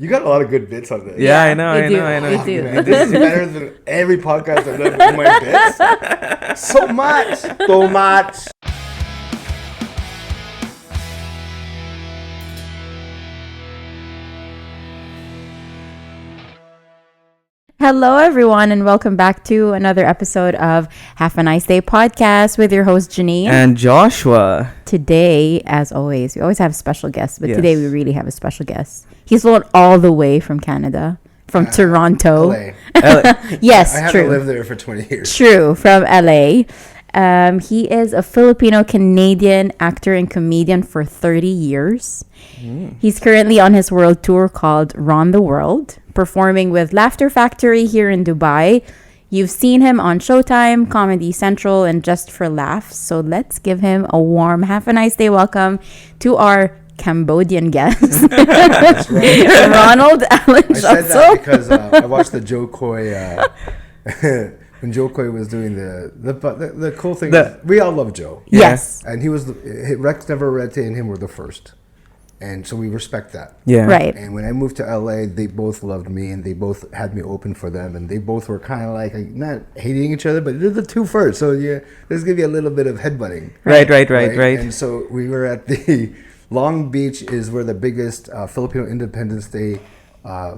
You got a lot of good bits on this. Yeah, I know. We do. Man, this is better than every podcast I've done with my bits. So much. Hello, everyone, and welcome back to another episode of Have a Nice Day podcast with your host, Janine. And Joshua. Today, as always, we always have special guests, but Yes. today we really have a special guest. He's flown all the way from Canada, from Toronto. LA. Yes, I true. haven't lived there for 20 years. True, from LA. He is a Filipino-Canadian actor and comedian for 30 years. He's currently on his world tour called Round the World, performing with Laughter Factory here in Dubai. You've seen him on Showtime, Comedy Central, and Just for Laughs. So let's give him a warm Have a Nice Day welcome to our Cambodian guest, That's right. Ronald Allen I said that Josol. because I watched the Joe Coy when Joe Coy was doing the cool thing. We all love Joe. Yes. And he was Rex Neverete and him were the first. And so we respect that. Yeah. Right. And when I moved to LA, they both loved me and they both had me open for them. And they both were kind of like not hating each other, but they're the two first. So yeah, there's going to be a little bit of headbutting. Right. And so we were at the Long Beach is where the biggest Filipino Independence Day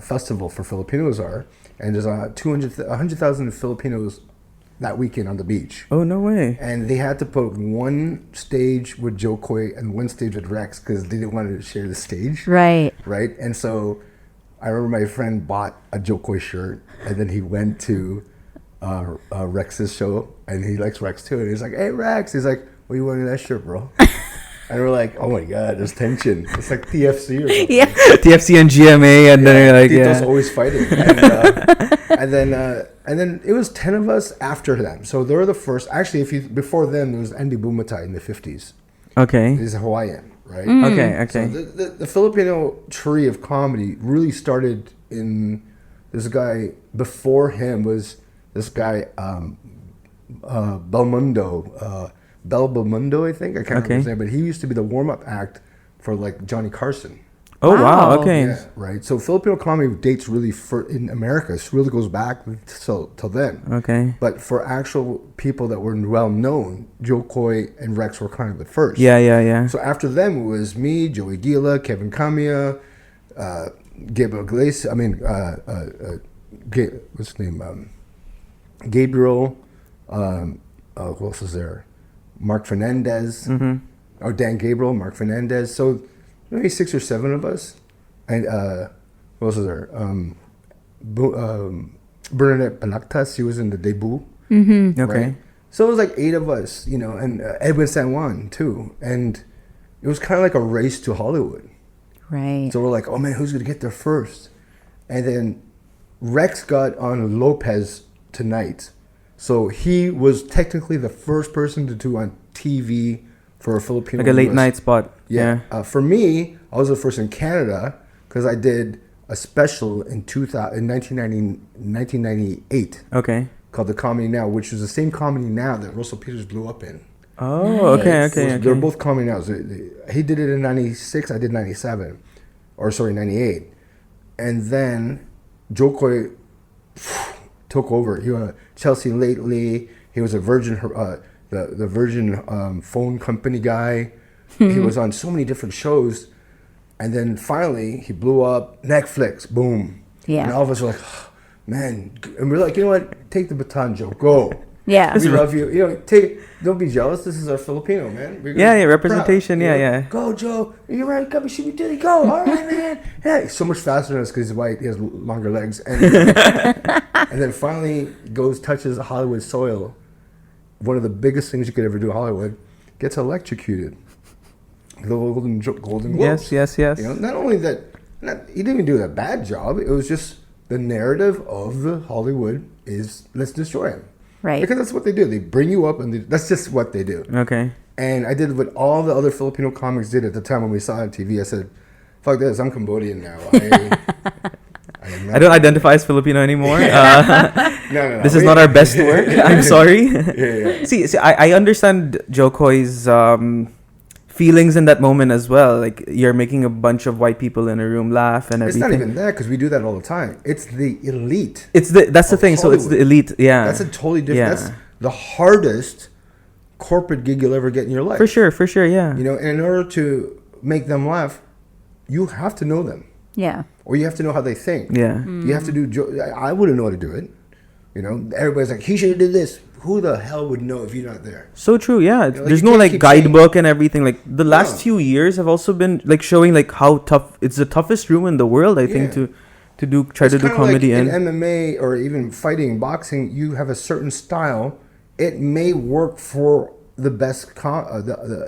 festival for Filipinos are. And there's 100,000 Filipinos that weekend on the beach. Oh, no way. And they had to put one stage with Joe Coy and one stage with Rex because they didn't want to share the stage. Right. Right? And so I remember my friend bought a Joe Coy shirt and then he went to Rex's show and he likes Rex too. And he's like, hey, Rex. He's like, what are you wearing that shirt, bro? And we're like, oh my God, there's tension. It's like TFC or something. Yeah. TFC and GMA, and then you're like, Tito's yeah. always fighting. And then it was 10 of us after them. So they were the first. Actually, before them, there was Andy Bumatai in the 50s. Okay. He's a Hawaiian, right? Okay. So the Filipino tree of comedy really started in this guy. Before him was this guy, Belmondo, I think. I can't remember his name, but he used to be the warm-up act for like Johnny Carson. Oh, wow. Wow. Okay. Yeah, right. So Filipino comedy dates really in America. It really goes back till then. Okay. But for actual people that were well known, Joe Coy and Rex were kind of the first. Yeah. So after them it was me, Joey Gila, Kevin Kamiya, Gabriel Iglesias. What's his name? Gabriel. Who else is there? Mark Fernandez. Or Dan Gabriel, Mark Fernandez. So maybe 6 or 7 of us. And what else is there? Bernadette Palactas, she was in the debut. Okay. Right? So it was like 8 of us, and Edwin San Juan too. And it was kind of like a race to Hollywood. Right. So we're like, oh man, who's going to get there first? And then Rex got on Lopez Tonight. So he was technically the first person to do on TV for a Filipino. Like a late night spot. Yeah. For me, I was the first in Canada because I did a special in 1998 Okay. called The Comedy Now, which was the same Comedy Now that Russell Peters blew up in. Oh, okay. They're both Comedy Nows. He did it in 96, I did 97. 98. And then Joe Coy took over. He was Chelsea Lately. He was a Virgin, the Virgin phone company guy. He was on so many different shows, and then finally he blew up. Netflix, boom. Yeah. And all of us were like, oh, man, and we're like, you know what? Take the baton, Joe. Go. Yeah. We love you. Don't be jealous. This is our Filipino, man. Yeah, representation. Proud, yeah. Go, Joe. You're right. Come, should we do it? Go. All right, man. Yeah, he's so much faster than us because he's white. He has longer legs. And, and then finally touches Hollywood soil. One of the biggest things you could ever do in Hollywood. Gets electrocuted. The Golden Globes. Yes. Not only that, he didn't even do a bad job. It was just the narrative of the Hollywood is let's destroy him. Right. Because that's what they do. They bring you up, and that's just what they do. Okay. And I did what all the other Filipino comics did at the time when we saw it on TV. I said, fuck this, I'm Cambodian now. I don't identify as Filipino anymore. No. This is not our best work. I'm sorry. Yeah. See, I understand Joe Coy's feelings in that moment as well. Like you're making a bunch of white people in a room laugh and It's everything. not even that because we do that all the time. It's the elite. That's the of thing. So it's the Hollywood. elite. Yeah. That's a totally different. Yeah. That's the hardest corporate gig you'll ever get in your life. For sure. Yeah. You know, and in order to make them laugh, you have to know them, Yeah. or you have to know how they think. Yeah. You have to do. I wouldn't know how to do it. You know, everybody's like, he should have did this. Who the hell would know if you're not there? So true, yeah. like, There's you no can't like keep guidebook and everything. Like the last No. few years have also been like showing like how tough it's the toughest room in the world. I think Yeah. to do try to do kinda comedy like and in MMA or even fighting, boxing. You have a certain style. It may work for the best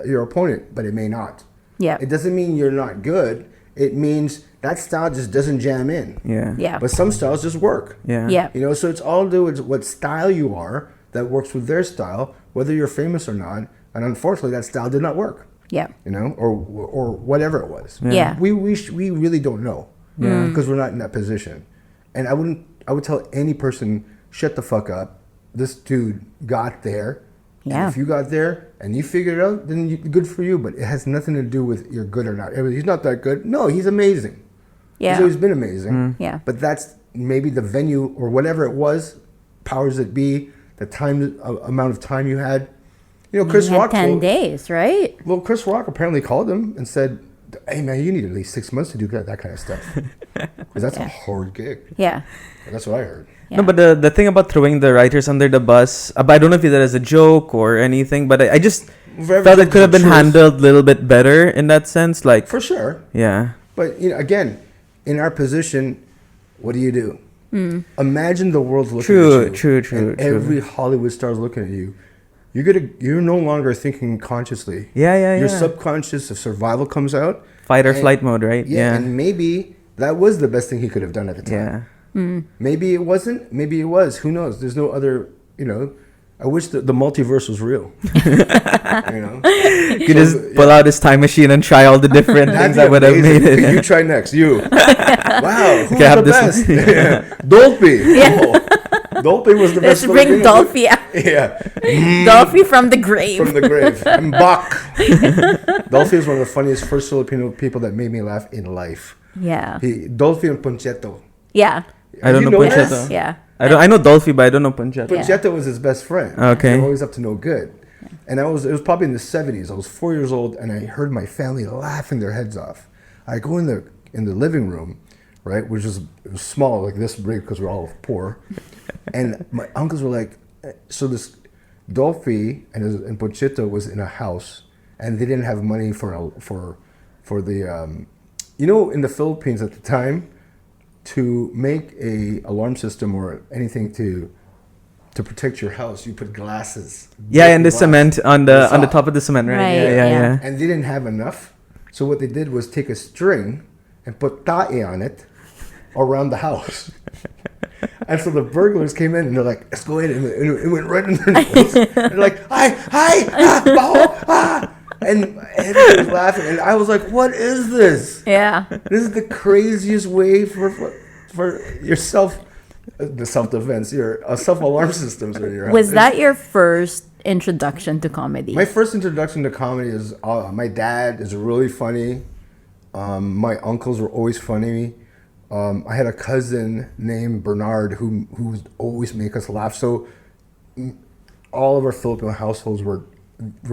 your opponent, but it may not. Yeah. It doesn't mean you're not good. It means that style just doesn't jam in. yeah. Yeah. But some styles just work. Yeah. Yeah. You know, so it's all to do with what style you are that works with their style, whether you're famous or not. And unfortunately, that style did not work. Yeah. You know, or whatever it was. Yeah. We really don't know. Yeah. Because we're not in that position. And I would tell any person, shut the fuck up. This dude got there. Yeah. And if you got there and you figured it out, then good for you. But it has nothing to do with you're good or not. He's not that good. No, he's amazing. Yeah. He's always been amazing. Yeah. But that's maybe the venue or whatever it was, powers that be, the time amount of time you had. You know, Chris You had Rock. 10 days, right? Well, Chris Rock apparently called him and said, "Hey man, you need at least 6 months to do that kind of stuff, because that's a hard gig." Yeah. That's what I heard. Yeah. No, but the thing about throwing the writers under the bus, but I don't know if that is a joke or anything, but I just For every felt joke it could have there's been a truth. handled a little bit better in that sense. Like, For sure. yeah. But you know, again, in our position, what do you do? Imagine the world's looking at you. True. And every Hollywood star's looking at you. You're no longer thinking consciously. Yeah. Your subconscious of survival comes out. Fight or and- flight mode, right? Yeah, and maybe that was the best thing he could have done at the time. Yeah. Maybe it wasn't. Maybe it was. Who knows? There's no other. You know, I wish the multiverse was real. You know, You could just pull out his time machine and try all the different things that would have made it. You try next. You. Wow. Who's Okay, have the this best? Yeah. Dolphy. Oh, Dolphy was the Let's best. bring Filipino- Dolphy out. Yeah. Dolphy from the grave. From the grave. And Bach. Dolphy is one of the funniest first Filipino people that made me laugh in life. Yeah. Dolphy and Poncheto. Yeah. I don't You know this? Poncheto. Yeah. I know Dolphy, but I don't know Poncheto. Yeah. Poncheto was his best friend. Okay. They were always up to no good. And it was probably in the 70s. I was 4 years old, and I heard my family laughing their heads off. I go in the living room, right, which was it was small, like this big, because we're all poor. And my uncles were like, so this Dolphy and Poncheto was in a house, and they didn't have money for the, you know, in the Philippines at the time, to make a alarm system or anything to protect your house, you put glasses. Yeah, and the glass cement on the top. top of the cement, right? Right, Yeah. yeah. And they didn't have enough. So what they did was take a string and put tae on it around the house. And so the burglars came in and they're like, let's go in. And it went right in their nose. They're like, hi, baho, ah. And everybody was laughing. And I was like, what is this? Yeah. This is the craziest way for yourself, the self-defense, your self-alarm systems in your house. Was that your first introduction to comedy? My first introduction to comedy is my dad is really funny. My uncles were always funny. I had a cousin named Bernard who would always make us laugh. So all of our Filipino households were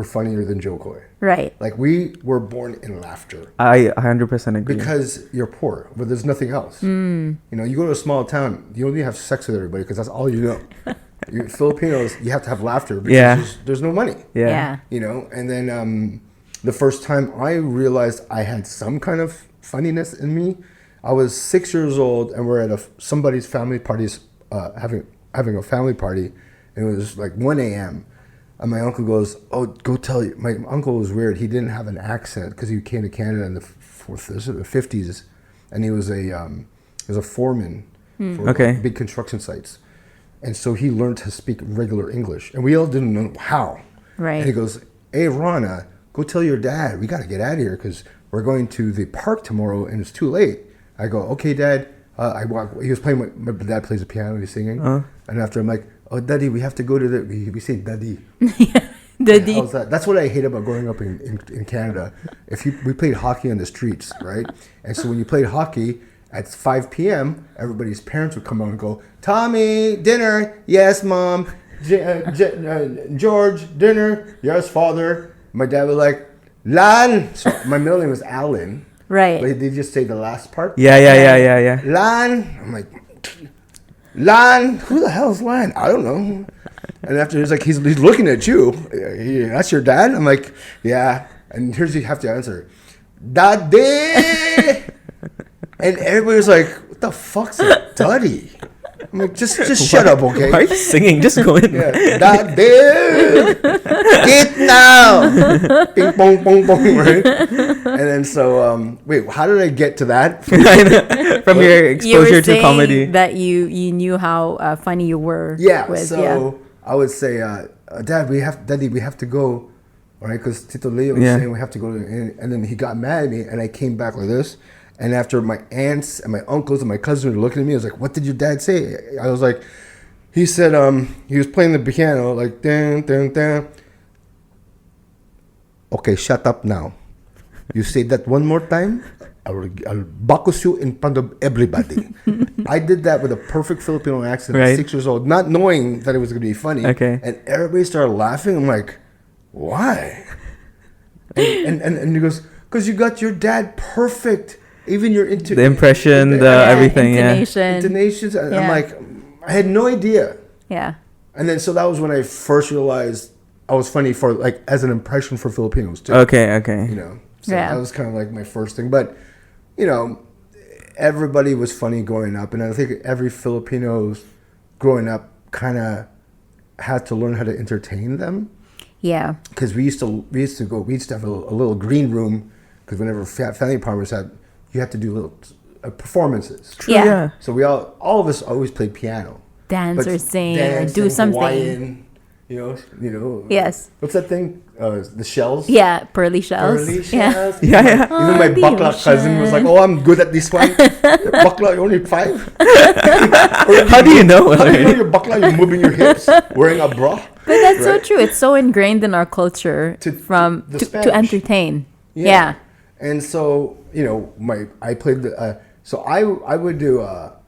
funnier than Jokoi. Right. Like we were born in laughter I 100% agree. because you're poor, but there's nothing else. You know, you go to a small town, you only have sex with everybody because that's all you know. You Filipinos, you have to have laughter because Yeah. there's no money. yeah. Yeah. You know, and then the first time I realized I had some kind of funniness in me, I was 6 years old and we're at somebody's family parties, having a family party, and it was like 1 a.m. And my uncle goes, "Oh, go tell you." My uncle was weird. He didn't have an accent because he came to Canada in the 50s, and he was a foreman for Okay. big construction sites, and so he learned to speak regular English, and we all didn't know how. Right. And he goes, "Hey, Rana, go tell your dad we got to get out of here because we're going to the park tomorrow and it's too late." I go, "Okay, Dad." I walk. He was playing. My dad plays the piano. He's singing, and after I'm like, "Oh, Daddy, we have to go to the." We say, "Daddy." Did he? How's that? That's what I hate about growing up in Canada. We played hockey on the streets, right? And so when you played hockey at 5 p.m., everybody's parents would come out and go, Tommy, dinner. Yes, Mom. George, dinner. Yes, Father. My dad was like, Lan. So my middle name was Alan. Right. But they just say the last part. Yeah. Lan. I'm like, Lan. Who the hell is Lan? I don't know. And after he's like, he's looking at you. That's your dad? I'm like, yeah. And here's you have to answer, Daddy. And everybody was like, what the fuck's a daddy? I'm like, just shut up, okay? Why are you singing? Just go in. Yeah. Daddy. Get now. Ping pong pong pong, right? And then so wait, how did I get to that? From your You were exposure to saying comedy. that you knew how funny you were. Yeah. with, So I would say, Daddy, we have to go, all right? Because Tito Leo was saying we have to go, and then he got mad at me, and I came back like this. And after my aunts and my uncles and my cousins were looking at me, I was like, "What did your dad say?" I was like, "He said he was playing the piano like dun dun dun." Okay, shut up now. You say that one more time, I'll bacchus you in front of everybody. I did that with a perfect Filipino accent at Right. 6 years old, not knowing that it was going to be funny. Okay. And everybody started laughing. I'm like, why? And he goes, because you got your dad perfect. Even your The impression, everything, intonation. intonations. And I'm Yeah. like, I had no idea. Yeah. And then so that was when I first realized I was funny for like as an impression for Filipinos too. Okay. You know, so Yeah. that was kind of like my first thing. But you know, everybody was funny growing up, and I think every Filipinos growing up kind of had to learn how to entertain them. Yeah. Because we used to have a little green room, because whenever family partners you had to do little performances. Yeah. So all of us always played piano. Dance or sing or do sing, something. Hawaiian, you know. Yes. What's that thing? The shells. Yeah, pearly shells. Pearly Yeah. shells. Yeah. Even my Oh, the bakla cousin was like, "Oh, I'm good at this one." Bakla, you're only 5. How do you know? How do you know you're bakla? You're moving your hips, wearing a bra. But that's so Right. true. It's so ingrained in our culture To to entertain. Yeah. And so, you know, I played the so I would do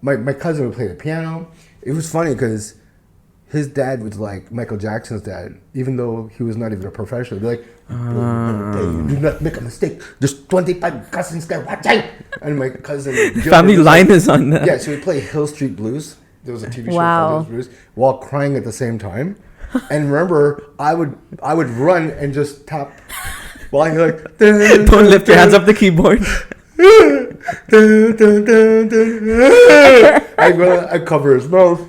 my cousin would play the piano. It was funny because his dad was like Michael Jackson's dad, even though he was not even a professional. He'd be like, do not make a mistake. There's 25 cousins there watching. And my cousin Family line is on that. Yeah, so we'd play Hill Street Blues. There was a TV show Wow. called Hill Street Blues, while crying at the same time. And remember, I would run and just tap while you're like, Don't lift your hands up the keyboard. I cover his mouth.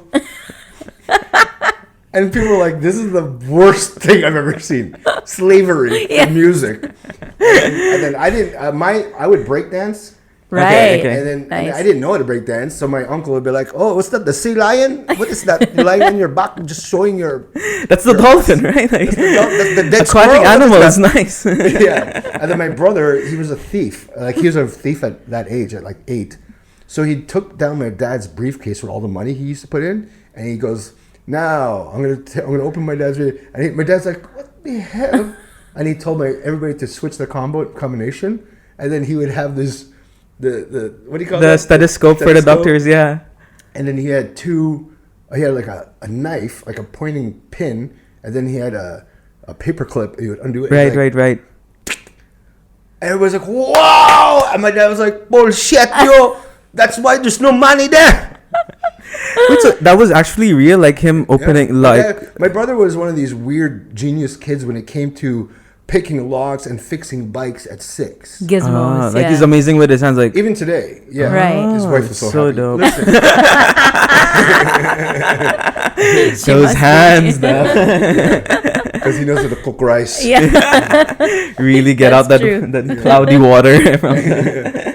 And people were like, this is the worst thing I've ever seen. Slavery in music. And then I would break dance. Right. Okay. And then Nice. I didn't know how to break dance, so my uncle would be like, "Oh, what's that? The sea lion? What is that? You lying on your back, just showing your That's the dolphin, right? Like, that's the dead aquatic squirrel? animal What is nice. yeah. And then my brother, he was a thief. Like he was a thief at that age, at like 8. So he took down my dad's briefcase with all the money he used to put in, and he goes, "Now I'm gonna open my dad's briefcase." And my dad's like, "What the hell?" And he told everybody to switch the combination, and then he would have this. The what do you call The that? stethoscope for the doctors, yeah. And then he had like a knife, like a pointing pin, and then he had a paper clip. He would undo it. Right. And everybody's like, "Wow!" And my dad was like, "Bullshit, yo! That's why there's no money there." Wait, so that was actually real, like him opening, My brother was one of these weird genius kids when it came to picking locks and fixing bikes at 6. Gizmos. like yeah. he's amazing with his hands, like Even today, yeah. Right. His wife is so so happy. dope. Listen, She those must be. hands that because he knows how to cook rice. Yeah. really get out That's that true. that cloudy water.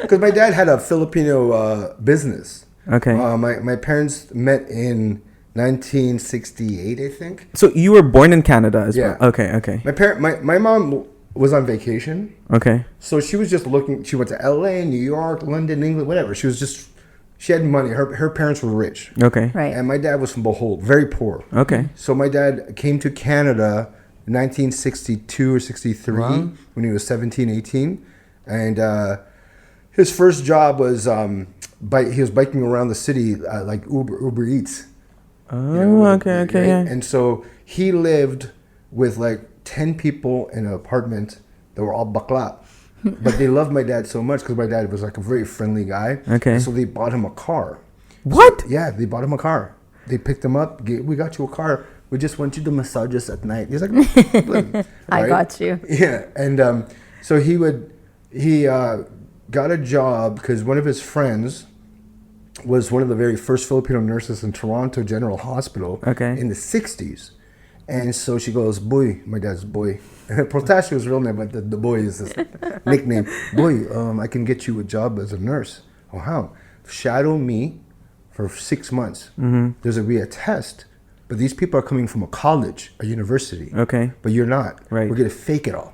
Because my dad had a Filipino business. Okay. My parents met in 1968, I think. So you were born in Canada as Yeah. well. Okay. My mom was on vacation, Okay. so she was just looking. She went to L.A., New York, London, England, whatever. She had money. Her parents were rich, Okay. Right. and my dad was from Bohol, very poor. Okay. So my dad came to Canada 1962 or 63 Wow. when he was 17, 18. And his first job was he was biking around the city like Uber Eats. Oh, okay, right? yeah. And so he lived with like 10 people in an apartment that were all bakla. But they loved my dad so much because my dad was like a very friendly guy. Okay. And so they bought him a car. What? Yeah, they bought him a car. They picked him up. We got you a car. We just want you to massage us at night. He's like, I got you. Yeah, and so he got a job because one of his friends was one of the very first Filipino nurses in Toronto General Hospital in the 60s. And so she goes, Boy, my dad's Boy. Protasio was real name, but the Boy is his nickname. Boy, I can get you a job as a nurse. Oh, how? Shadow me for 6 months. Mm-hmm. There's going to be a test, but these people are coming from a college, a university. Okay. But you're not. Right. We're going to fake it all.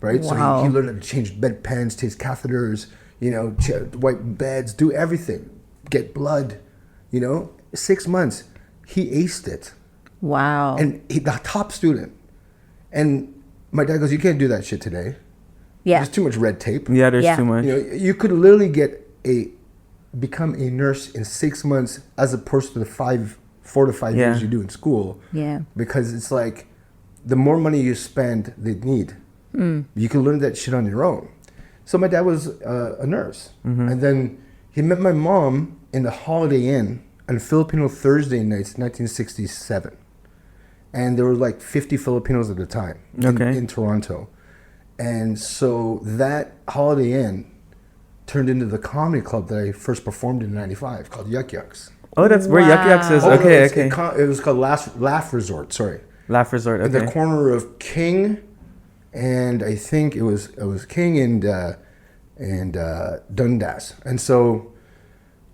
Right? Wow. So he learned how to change bedpans, change catheters, wipe beds, do everything. Get blood, 6 months. He aced it. Wow. And the top student. And my dad goes, you can't do that shit today. Yeah. There's too much red tape. Yeah, there's Yeah. too much. You could literally become a nurse in 6 months as opposed to the 4 to 5 years you do in school. Yeah. Because it's like the more money you spend, they need. You can learn that shit on your own. So my dad was a nurse. And then he met my mom in the Holiday Inn on Filipino Thursday nights, 1967. And there were like 50 Filipinos at the time in Toronto. And so that Holiday Inn turned into the comedy club that I first performed in '95 called Yuck Yucks. Oh, that's where Yuck Yucks is. Oh, Okay, no, okay. It was called Laugh Resort, sorry. Laugh Resort, At the okay. corner of King and I think it was King and Dundas. And so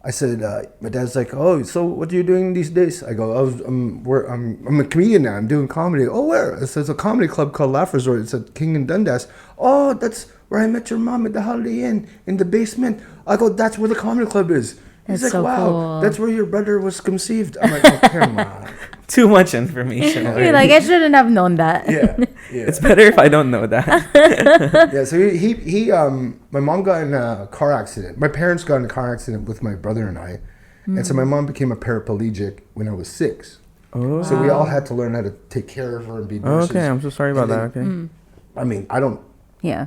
I said, my dad's like, oh, so what are you doing these days? I go, I'm a comedian now. I'm doing comedy. Oh, where? It says a comedy club called Laugh Resort. It's at King and Dundas. Oh, that's where I met your mom at the Holiday Inn in the basement. I go, that's where the comedy club is. He's That's like, so wow, cool. that's where your brother was conceived. I'm like, oh, come on. Too much information. You're like, I shouldn't have known that. Yeah. It's better if I don't know that. Yeah, so he my mom got in a car accident. My parents got in a car accident with my brother and I. And so my mom became a paraplegic when I was 6. Oh. So we all had to learn how to take care of her and be nurses. Okay, I'm so sorry about And that. then- Okay. I mean, I don't, Yeah.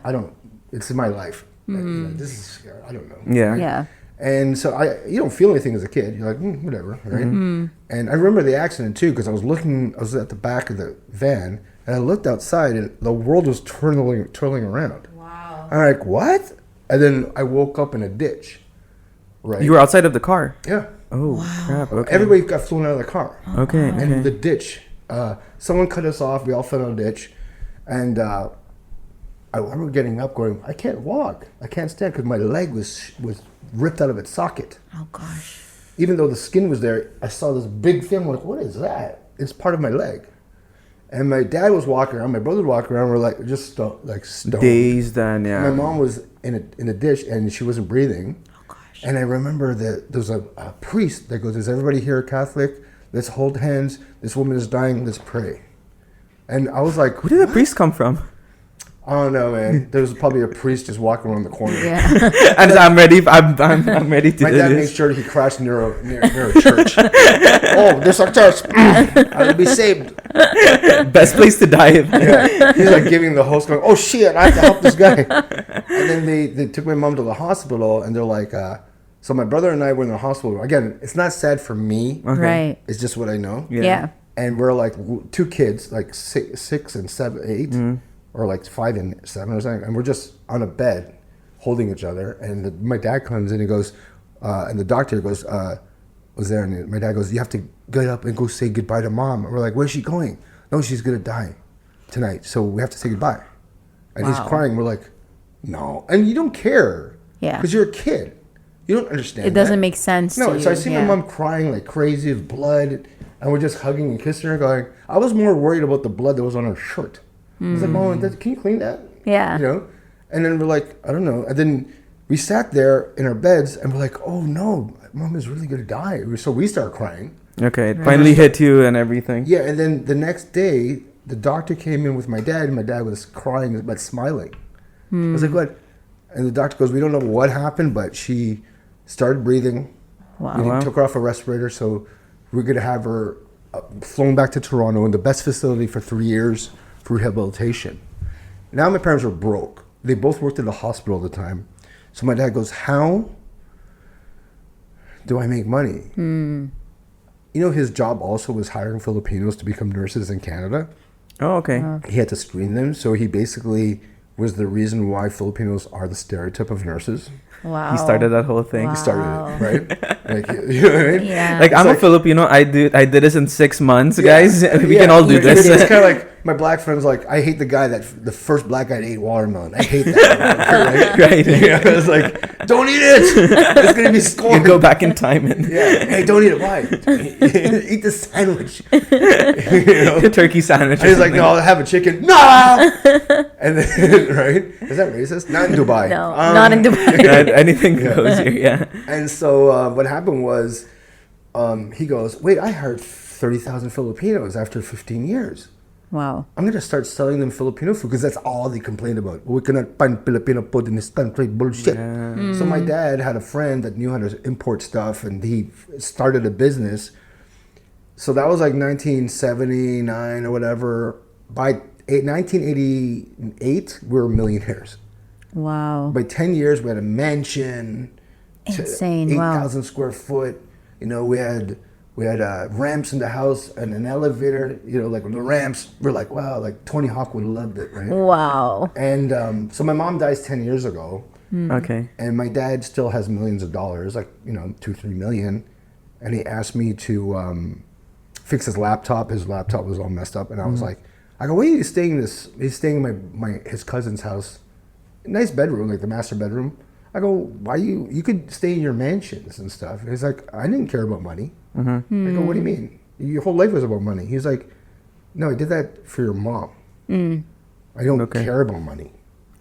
it's in my life. This is, I don't know. Yeah. Yeah. And so you don't feel anything as a kid. You're like, whatever, right? And I remember the accident too, because I was at the back of the van, and I looked outside, and the world was twirling around. Wow. I'm like, what? And then I woke up in a ditch. Right. You were outside of the car. Yeah. Oh, crap. Okay. Everybody got flown out of the car. Okay. And the ditch. Someone cut us off. We all fell in a ditch, and I remember getting up, going, I can't walk. I can't stand because my leg was ripped out of its socket. Oh gosh. Even though the skin was there, I saw this big thing. I'm like, what is that? It's part of my leg. And my dad was walking around. My brother was walking around. We're like, just stoned. Dazed and yeah. My mom was in a dish and she wasn't breathing. Oh gosh. And I remember that there was a priest that goes, is everybody here Catholic? Let's hold hands. This woman is dying. Let's pray. And I was like, Where did the priest come from? I don't know, man. There was probably a priest just walking around the corner. Yeah. And I'm ready. I'm ready to My do dad made this. sure he crashed near a church. Oh, there's a church. I'll be saved. Best place to die. Yeah. He's like giving the host going, oh shit, I have to help this guy. And then they took my mom to the hospital, and they're like, so my brother and I were in the hospital. Again, it's not sad for me. Okay. Right. It's just what I know. Yeah. And we're like 2 kids, like 6 and 7, 8, or like 5 and 7 or something. And we're just on a bed holding each other. And my dad comes in and he goes, and the doctor goes, was there. And my dad goes, you have to get up and go say goodbye to mom. And we're like, where's she going? No, she's going to die tonight. So we have to say goodbye. And he's Wow. crying. We're like, no. And you don't care. Yeah. Because you're a kid. You don't understand It doesn't that. make sense. No, to so I you. see Yeah. my mom crying like crazy with blood, and we're just hugging and kissing her. Going, I was more worried about the blood that was on her shirt. I was like, Mom, can you clean that? Yeah. You know. And then we're like, I don't know. And then we sat there in our beds, and we're like, oh no, Mom is really gonna die. So we start crying. Okay, it finally hit you and everything. Yeah, and then the next day, the doctor came in with my dad, and my dad was crying but smiling. I was like, what? And the doctor goes, we don't know what happened, but she started breathing. Wow. We took her off a respirator, so we're going to have her flown back to Toronto in the best facility for 3 years for rehabilitation. Now my parents were broke. They both worked in the hospital all the time. So my dad goes, how do I make money? You know, his job also was hiring Filipinos to become nurses in Canada. Oh, okay. He had to screen them, so he basically was the reason why Filipinos are the stereotype of nurses. Wow. He started that whole thing. Wow. He started it, right? Like, you know what I mean? Yeah. Like, I'm like- a Filipino. I did this in 6 months, Yeah. guys. We can all do this. It's kind of like my black friends. Like, I hate the guy the first black guy that ate watermelon. I hate that. Right. Yeah, it's like, don't eat it. It's gonna be You scorned. go back in time and Yeah. Hey, don't eat it. Why? Eat the sandwich. You know? the turkey sandwich. And he's like, no, I'll have a chicken. No. And then, right? Is that racist? Not in Dubai. No, not in Dubai. Yeah, anything goes here. Yeah. And so what happened was, he goes, wait, I hired 30,000 Filipinos after 15 years. Wow. I'm going to start selling them Filipino food because that's all they complained about. We cannot find Filipino food in this country. Bullshit. So my dad had a friend that knew how to import stuff, and he started a business. So that was like 1979 or whatever. By 1988, we were millionaires. Wow. By 10 years, we had a mansion. Insane. Wow. 8,000 square foot. You know, we had ramps in the house and an elevator. You know, like the ramps. We're like, wow, like Tony Hawk would have loved it, right? Wow. And so my mom dies 10 years ago, Okay. and my dad still has millions of dollars, like, you know, 2-3 million. And he asked me to fix his laptop. His laptop was all messed up, and I was like, I go, where are you staying this? He's staying in his cousin's house. Nice bedroom, like the master bedroom. I go, why you could stay in your mansions and stuff. He's like, I didn't care about money. I go, what do you mean? Your whole life was about money. He's like, no, I did that for your mom. I don't Okay. care about money.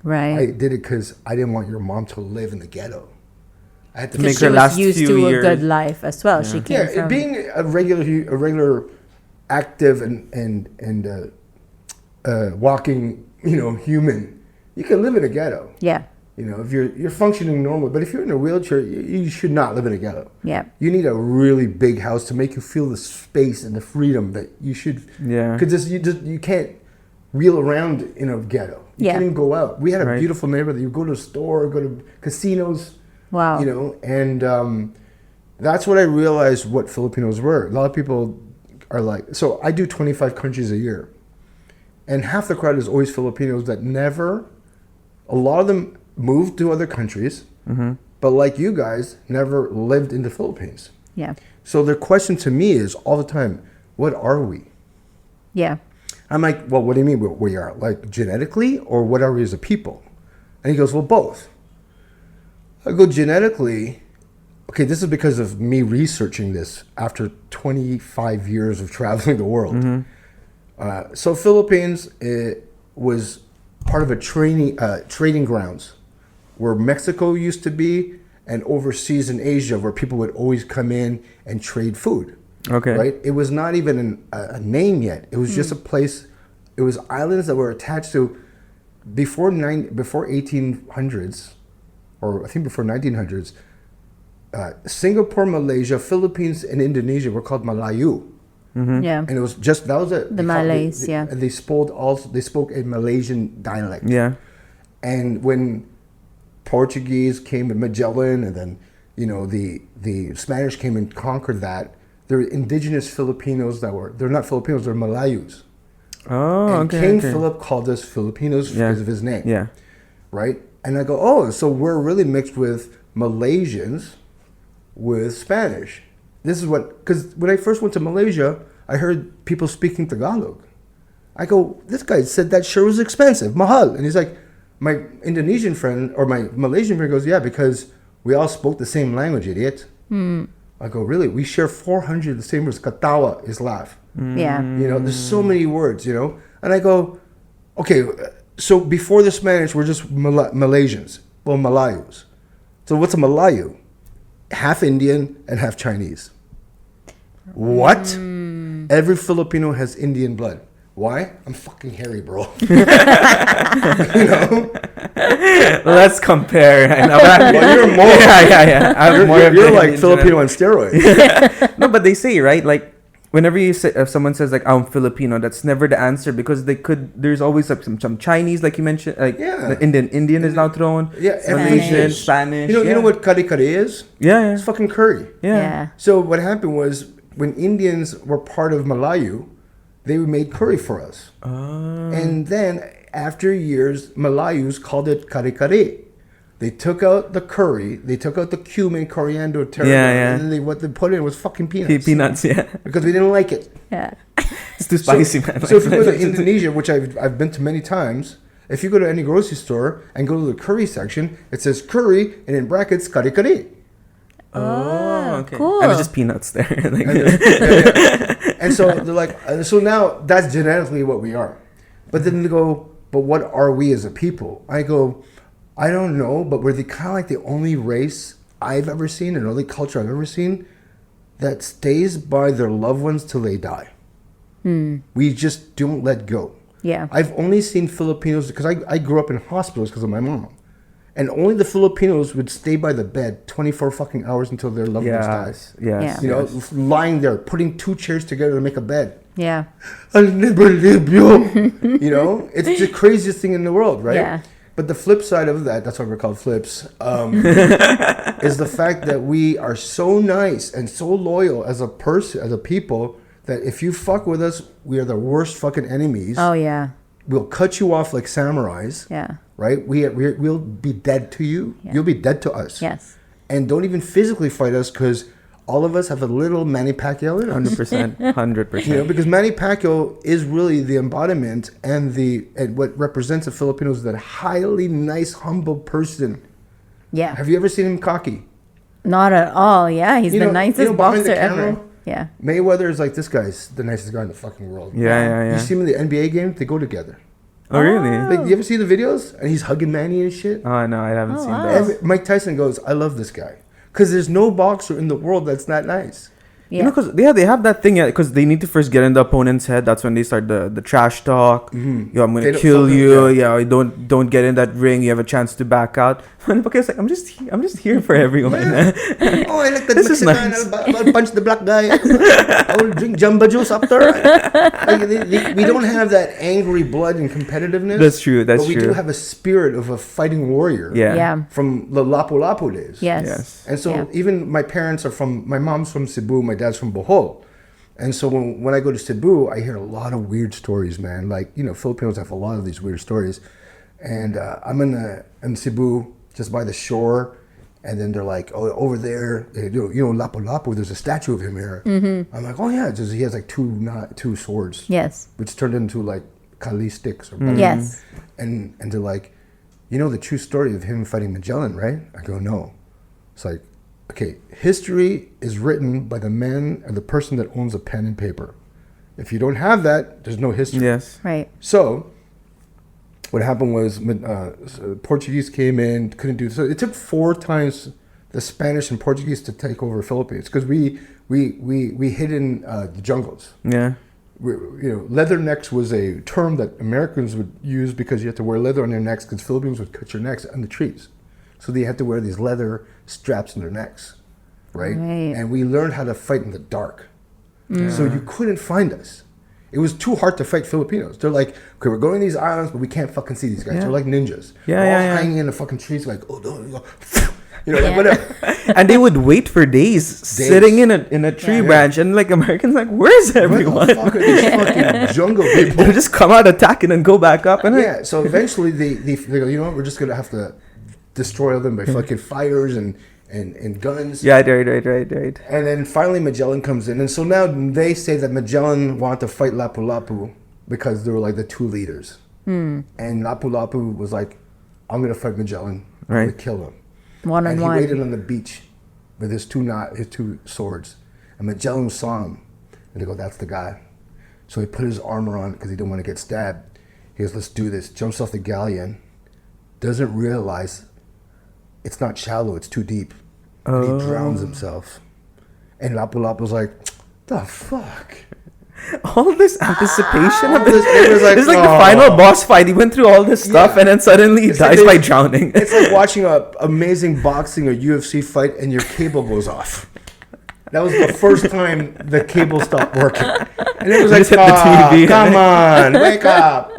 I Right. did it because I didn't want your mom to live in the ghetto. I had to Make She her was last used few to years. a good life as well. She came Yeah, from. being a regular, active and walking, you know, human, you can live in a ghetto. Yeah. You know, if you're functioning normal, but if you're in a wheelchair, you should not live in a ghetto. Yeah. You need a really big house to make you feel the space and the freedom that you should. Yeah. Because you can't wheel around in a ghetto. You Yeah. can't even go out. We had a Right. beautiful neighborhood. You go to a store, go to casinos. Wow. You know, and that's what I realized what Filipinos were. A lot of people are like, so I do 25 countries a year, and half the crowd is always Filipinos that never. A lot of them moved to other countries, but like you guys, never lived in the Philippines. Yeah. So their question to me is all the time, what are we? Yeah. I'm like, well, what do you mean what we are? Like genetically, or what are we as a people? And he goes, well, both. I go, genetically, okay, this is because of me researching this after 25 years of traveling the world. So Philippines, it was part of a trading grounds where Mexico used to be, and overseas in Asia where people would always come in and trade food. Okay. Right? It was not even a name yet. It was just a place. It was islands that were attached to before 1800s, or I think before 1900s. Singapore, Malaysia, Philippines, and Indonesia were called Malayu. Yeah. And it was just that was it. The Malays, yeah. And they spoke a Malaysian dialect. Yeah. And when Portuguese came and Magellan, and then the Spanish came and conquered that, there were indigenous Filipinos they're not Filipinos, they're Malayus. Oh, And okay. King okay. Philip called us Filipinos Yeah. because of his name. Yeah. Right? And I go, oh, so we're really mixed with Malaysians with Spanish. This is because when I first went to Malaysia, I heard people speaking Tagalog. I go, this guy said that sure was expensive, mahal. And he's like, my Indonesian friend or my Malaysian friend goes, yeah, because we all spoke the same language, idiot. I go, really? We share 400 the same words. Katawa is laugh. Yeah. There's so many words, And I go, okay, so before the Spanish, we're just Malaysians. Well, Malayus. So what's a Malayu? Half Indian and half Chinese. What? Every Filipino has Indian blood. Why? I'm fucking hairy, bro. You know? Let's compare. I know. Well, you're more. Yeah. I have more of You're the like Indian Filipino on steroids. No, but they say, right? Like, whenever you say, if someone says like I'm Filipino, that's never the answer because there's always like some Chinese, like you mentioned, like Yeah. the Indian is now thrown. Yeah, Malaysian, Spanish. Spanish. You know what kari kari is? Yeah. It's fucking curry. Yeah. So what happened was when Indians were part of Malayu, they made curry for us. Oh. And then after years, Malayus called it kari kari. They took out the curry, they took out the cumin, coriander, tarragon, Yeah. and then what they put in was fucking peanuts. Peanuts, yeah. Because we didn't like it. Yeah. It's too spicy, man. So if you go to Indonesia, which I've been to many times, if you go to any grocery store and go to the curry section, it says curry and in brackets kari kari. Oh, okay. cool. And it's just peanuts there. Like, And so they're like, so now that's genetically what we are. But then they go, but what are we as a people? I go, I don't know, but we're kind of like the only race I've ever seen, and only culture I've ever seen, that stays by their loved ones till they die. We just don't let go. Yeah. I've only seen Filipinos, because I grew up in hospitals because of my mom. And only the Filipinos would stay by the bed 24 fucking hours until their loved ones died. Yes. You know, lying there, putting two chairs together to make a bed. Yeah. I'll never leave you. You know, it's the craziest thing in the world, right? Yeah. But the flip side of that's why we're called flips, is the fact that we are so nice and so loyal as a person, as a people, that if you fuck with us, we are the worst fucking enemies. Oh yeah. We'll cut you off like samurais. Yeah. Right? We'll be dead to you. Yeah. You'll be dead to us. Yes. And don't even physically fight us because all of us have a little Manny Pacquiao in us. 100%. You know, because Manny Pacquiao is really the embodiment and what represents a Filipino is that highly nice, humble person. Yeah. Have you ever seen him cocky? Not at all. Yeah. He's You the know- nicest you know, behind boxer the camera? ever. Yeah. Mayweather is like, this guy's the nicest guy in the fucking world. Yeah. You see him in the NBA game, they go together. Oh, really? Like, you ever see the videos? And he's hugging Manny and shit. Oh, no, I haven't seen wow. that. Mike Tyson goes, I love this guy. Because there's no boxer in the world that's that nice. You know, because they have that thing, because they need to first get in the opponent's head. That's when they start the trash talk. Yo, I'm They gonna don't kill fucking- you. yeah. Yeah, don't get in that ring. You have a chance to back out. And Pacquiao's like, I'm just here for everyone. Oh, I like that This is Mexican. nice. I'll punch the black guy. I will drink Jamba Juice after. Like, we don't have that angry blood and competitiveness. That's true. That's but we true. do have a spirit of a fighting warrior. Yeah. Yeah. From the Lapu-Lapu days. Yes. Yes. And so Yeah. even my parents are my mom's from Cebu, my dad's from Bohol. And so when I go to Cebu, I hear a lot of weird stories, man. Like, you know, Filipinos have a lot of these weird stories. And I'm in Cebu, just by the shore. And then they're like, oh, over there, you know, Lapu-Lapu, there's a statue of him here. Mm-hmm. I'm like, oh yeah, just, he has like two swords. Yes. Which turned into like Kali sticks. Or Yes. And they're like, you know the true story of him fighting Magellan, right? I go, no. It's like, okay, history is written by the man or the person that owns a pen and paper. If you don't have that, there's no history. Yes. Right. So what happened was Portuguese came in, couldn't do so. It took 4 times the Spanish and Portuguese to take over Philippines because we hid in the jungles. Yeah. Leathernecks was a term that Americans would use because you had to wear leather on their necks because Filipinos would cut your necks on the trees. So they had to wear these leather straps in their necks, right? Right. And we learned how to fight in the dark. So you couldn't find us. It was too hard to fight Filipinos. They're like, okay, we're going to these islands, but we can't fucking see these guys. Yeah. They're like ninjas. Yeah, They're all yeah. hanging in the fucking trees like, oh, no. Like whatever. And they would wait for days sitting in a tree branch, and like Americans, like, where's What everyone? the fuck are these fucking jungle people? They'll just come out, attack, and then go back up. And Yeah, so eventually they go, you know what, we're just going to have to destroy them by fucking fires and guns. yeah, right. And then finally Magellan comes in. And so now they say that Magellan wanted to fight Lapu-Lapu because they were like the 2 leaders. And Lapu-Lapu was like, I'm going to fight Magellan. I'm going Right. to kill him. One on And he one. waited on the beach with his two swords. And Magellan saw him. And they go, that's the guy. So he put his armor on because he didn't want to get stabbed. He goes, let's do this. Jumps off the galleon. Doesn't realize it's not shallow, it's too deep. And he drowns himself. And Lapu-Lapu's like, the fuck? all this anticipation of All this- it was like, it's like the oh. final boss fight. He went through all this stuff Yeah. and then suddenly he It's like dies by they- drowning. It's like watching a amazing boxing or UFC fight and your cable goes off. That was the first time the cable stopped working. And it was like, Just hit the TV. come on, wake up.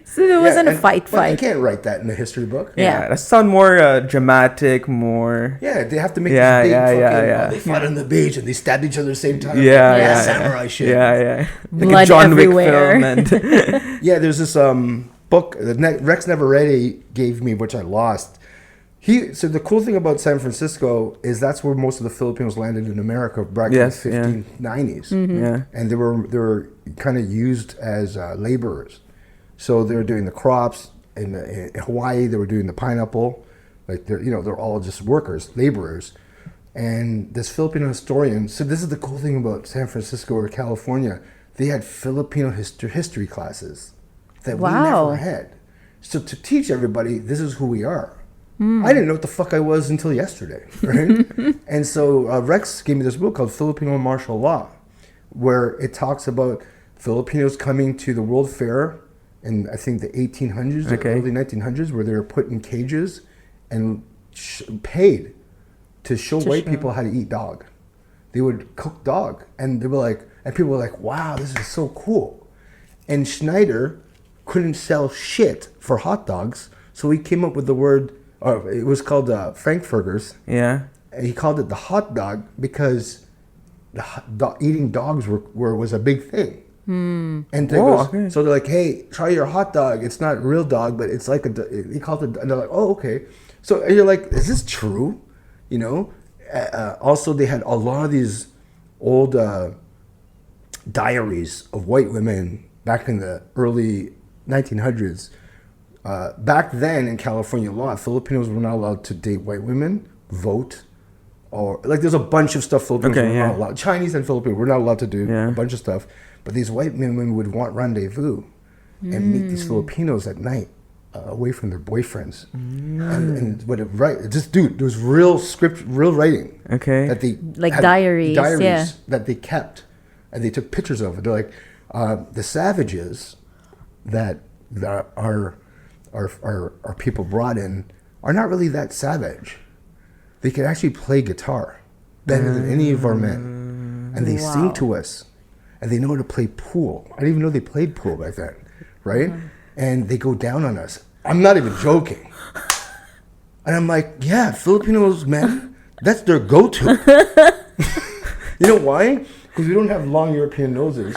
So there wasn't Yeah, a fight. But you can't write that in the history book. Yeah. That sound more dramatic, more. Yeah, they have to make Yeah, this big yeah, fucking, yeah. they fought on the beach and they stabbed each other at the same time. Yeah, Yeah. yeah, Samurai yeah. shit. Yeah. Like Blood a John everywhere. Wick film. And Yeah, there's this book that Rex Never Ready gave me, which I lost. So the cool thing about San Francisco is that's where most of the Filipinos landed in America back Yes, in yeah. the 1590s. yeah. And they were kind of used as laborers. So they were doing the crops in Hawaii. They were doing the pineapple, like they're all just workers, laborers. And this Filipino historian. So this is the cool thing about San Francisco or California. They had Filipino history classes that we Wow. never had. So to teach everybody, this is who we are. I didn't know what the fuck I was until yesterday, right? And so Rex gave me this book called Filipino Martial Law, where it talks about Filipinos coming to the World Fair in, I think, the 1800s, Okay. or early 1900s, where they were put in cages and paid to show white people how to eat dog. They would cook dog, and they were like, and people were like, "Wow, this is so cool." And Schneider couldn't sell shit for hot dogs, so he came up with the word. It was called Frankfurters. Yeah. And he called it the hot dog because eating dogs was a big thing. And they Okay. so they're like, "Hey, try your hot dog. It's not real dog, but it's like he called it." And they're like, "Oh, okay." So and you're like, "Is this true?" You know. Also, they had a lot of these old diaries of white women back in the early 1900s. Back then in California law, Filipinos were not allowed to date white women, vote, or like there's a bunch of stuff Filipinos Okay, were yeah. not allowed. Chinese and Filipinos were not allowed to do Yeah. a bunch of stuff. But these white women would want rendezvous and meet these Filipinos at night away from their boyfriends. And what it there was real writing. Okay. That they Like had diaries, yeah. that they kept, and they took pictures of it. They're like the savages that our people brought in are not really that savage. They can actually play guitar better than any of our men, and they sing Wow. to us, and they know how to play pool. I didn't even know they played pool back then, right? And they go down on us. I'm not even joking. And I'm like, yeah, Filipinos, man, that's their go-to. You know why? Because we don't have long European noses,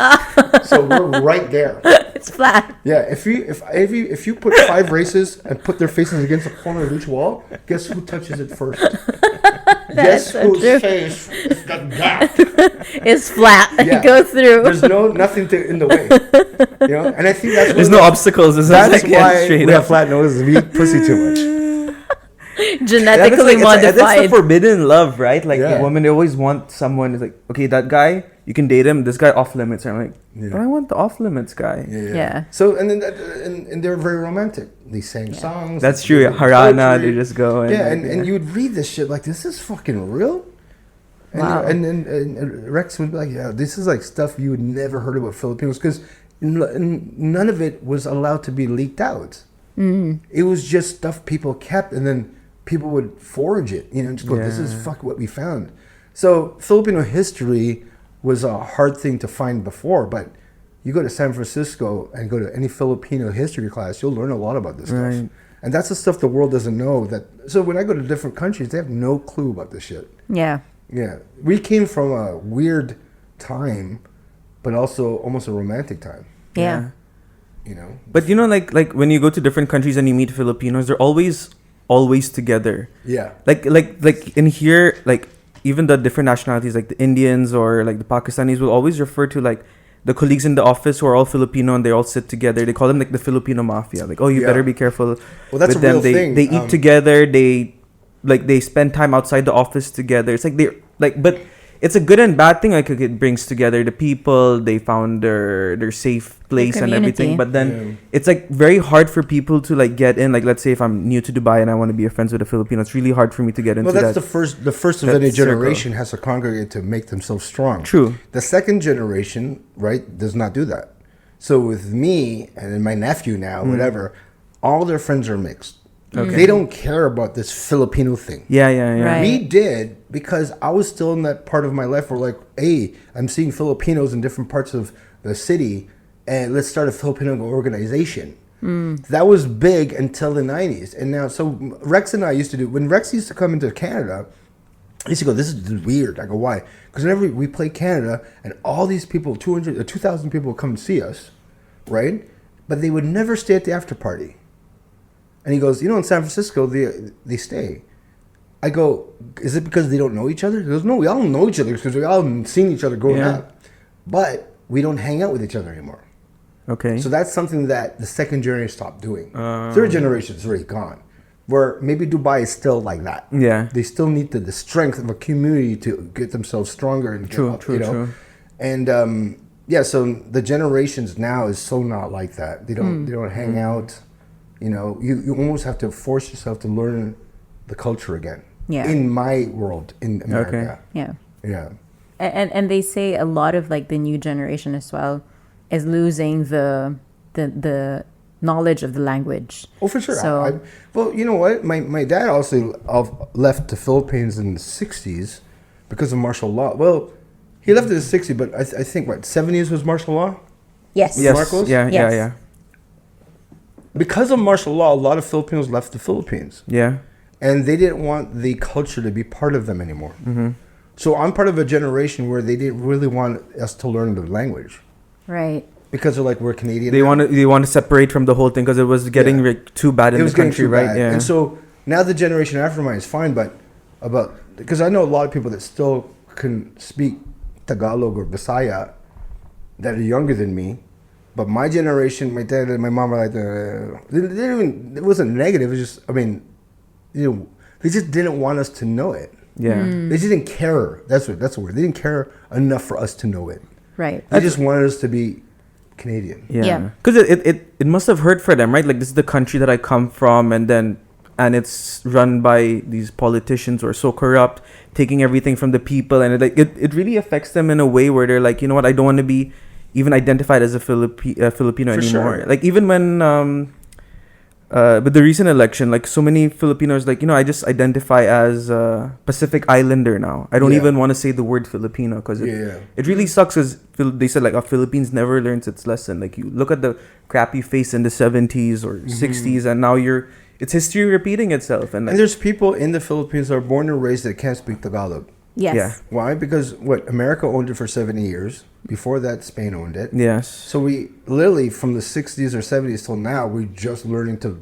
so we're right there. It's flat. Yeah, if you put 5 races and put their faces against the corner of each wall, guess who touches it first? Guess so whose true. face is the gap? It's flat. Yeah. Go through. There's nothing in the way. You know, and I think that's There's no obstacles. It's that's just like, why straight we have up. flat noses. We eat pussy too much. Genetically That's the modified. forbidden love, right? Like Yeah. women, they always want someone who's like, okay, that guy, you can date him. This guy off limits. And I'm like, Yeah. but I want the off limits guy. Yeah. So and then and they're very romantic. They sang songs. That's true. they did Harana, poetry. they just go. And, Yeah, like, and you would read this shit like, this is fucking real. And, Wow. and Rex would be like, yeah, this is like stuff you would never heard about Filipinos because none of it was allowed to be leaked out. It was just stuff people kept, and then people would forage it, just go, this is fuck what we found. So Filipino history was a hard thing to find before, but you go to San Francisco and go to any Filipino history class, you'll learn a lot about this Right. stuff. And that's the stuff the world doesn't know. So when I go to different countries, they have no clue about this shit. Yeah. Yeah, we came from a weird time, but also almost a romantic time. Yeah. But like when you go to different countries and you meet Filipinos, they're always together. Yeah, Like in here, like even the different nationalities, like the Indians or like the Pakistanis, will always refer to like the colleagues in the office who are all Filipino and they all sit together. They call them like the Filipino mafia. Like, oh, you Yeah. better be careful. Well, that's with a them. real They thing. eat together. They spend time outside the office together. It's like they're like, but it's a good and bad thing. Like it brings together the people. They found their safe place and everything. But then it's like very hard for people to like get in. Like let's say if I'm new to Dubai and I want to be friends with a Filipino, it's really hard for me to get into. Well, that's the first of any generation has to congregate to make themselves strong. True. The second generation, right, does not do that. So with me and my nephew now, whatever, all their friends are mixed. Okay. They don't care about this Filipino thing. Yeah. Right. We did because I was still in that part of my life where like, hey, I'm seeing Filipinos in different parts of the city, and let's start a Filipino organization. That was big until the 90s. And now, so Rex and I used to do, when Rex used to come into Canada, he used to go, this is weird. I go, why? Because whenever we play Canada, and all these people, 2,000 people would come and see us, right? But they would never stay at the after party. And he goes, in San Francisco, they stay. I go, is it because they don't know each other? He goes, no, we all know each other because we all seen each other growing up. But we don't hang out with each other anymore. Okay. So that's something that the second generation stopped doing. Third generation is already gone. Where maybe Dubai is still like that. Yeah. They still need the strength of a community to get themselves stronger. And True. And so the generations now is so not like that. They don't hang out. You almost have to force yourself to learn the culture again. Yeah. In my world, in America. Yeah. Yeah. And they say a lot of like the new generation as well is losing the knowledge of the language. Oh, for sure. So, well, you know what? My dad also left the Philippines in the 60s because of martial law. Well, he left in the 60s, but I think, 70s was martial law? yes. Marcos? Yeah. Because of martial law, a lot of Filipinos left the Philippines. Yeah. And they didn't want the culture to be part of them anymore. So I'm part of a generation where they didn't really want us to learn the language. Right. Because they're like, we're Canadian. They want to separate from the whole thing because it was getting too bad in the country, right? Bad. Yeah. And so now the generation after mine is fine, but because I know a lot of people that still can speak Tagalog or Bisaya that are younger than me. But my generation, my dad and my mom are like, it wasn't negative. It was just, they just didn't want us to know it. Yeah. They just didn't care. That's the word. They didn't care enough for us to know it. Right. They just wanted us to be Canadian. Yeah. Because it must have hurt for them, right? Like, this is the country that I come from, and it's run by these politicians who are so corrupt, taking everything from the people, and it really affects them in a way where they're like, you know what, I don't want to be even identified as a Filipino For anymore. sure. Like, even when with the recent election, like, so many Filipinos, like, I just identify as Pacific Islander now. I don't even want to say the word Filipino because it really sucks because they said, like, Philippines never learns its lesson. Like, you look at the crap you faced in the 70s or 60s, and now it's history repeating itself. And there's people in the Philippines that are born and raised that can't speak Tagalog. Yes. Yeah. Why? Because America owned it for 70 years. Before that, Spain owned it. Yes. So we literally, from the 60s or 70s till now, we're just learning to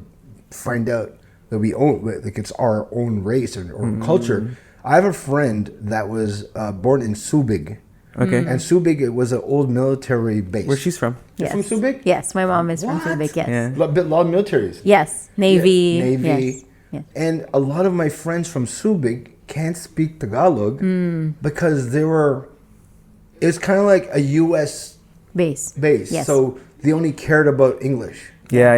find out that we own, like, it's our own race or culture. I have a friend that was born in Subic. Okay. And Subic, it was an old military base. Where she's from? You're from Subic? Yes, my mom is What? from Subic. Yes. Yeah. A lot of militaries. Yes. Navy. Yeah, Navy. Yes. And a lot of my friends from Subic can't speak Tagalog because it's kind of like a U.S. base. Yes. So they only cared about English. Yeah.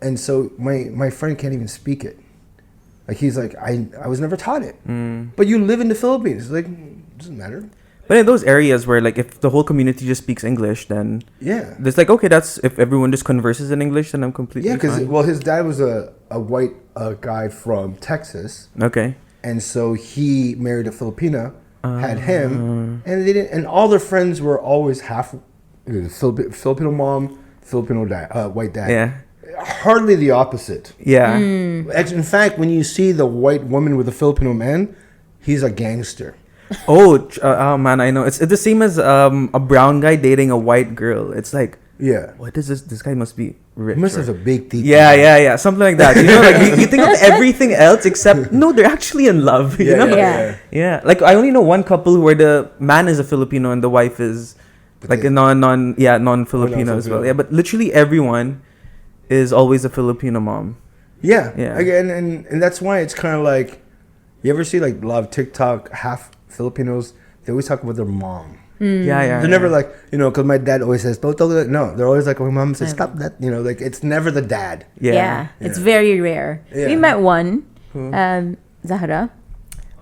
And so my friend can't even speak it. Like, he's like, I was never taught it. But you live in the Philippines. It's like, doesn't matter. But in those areas where, like, if the whole community just speaks English, then it's like, okay, that's if everyone just converses in English, then I'm completely fine. Well, his dad was a white guy from Texas. Okay. And so he married a Filipina, had him, and they didn't. And all their friends were always half Filipino mom, Filipino dad, white dad. Yeah. Hardly the opposite. Yeah. In fact, when you see the white woman with a Filipino man, he's a gangster. Oh man, I know. It's the same as a brown guy dating a white girl. It's like, what is this? This guy must be rich. He must have a big teeth. Yeah. Something like that. Like, you think of everything else except, no, they're actually in love. You know? Yeah. Like, I only know one couple where the man is a Filipino and the wife is like a non-Filipino as well. Yeah, but literally everyone is always a Filipino mom. Yeah. Again, and that's why it's kind of like, you ever see like a lot of TikTok half Filipinos, they always talk about their mom. Yeah. They're never like, because my dad always says, don't talk about that. No, they're always like, my mom says, stop that. Like it's never the dad. Yeah. It's very rare. Yeah. We met one, Zahra,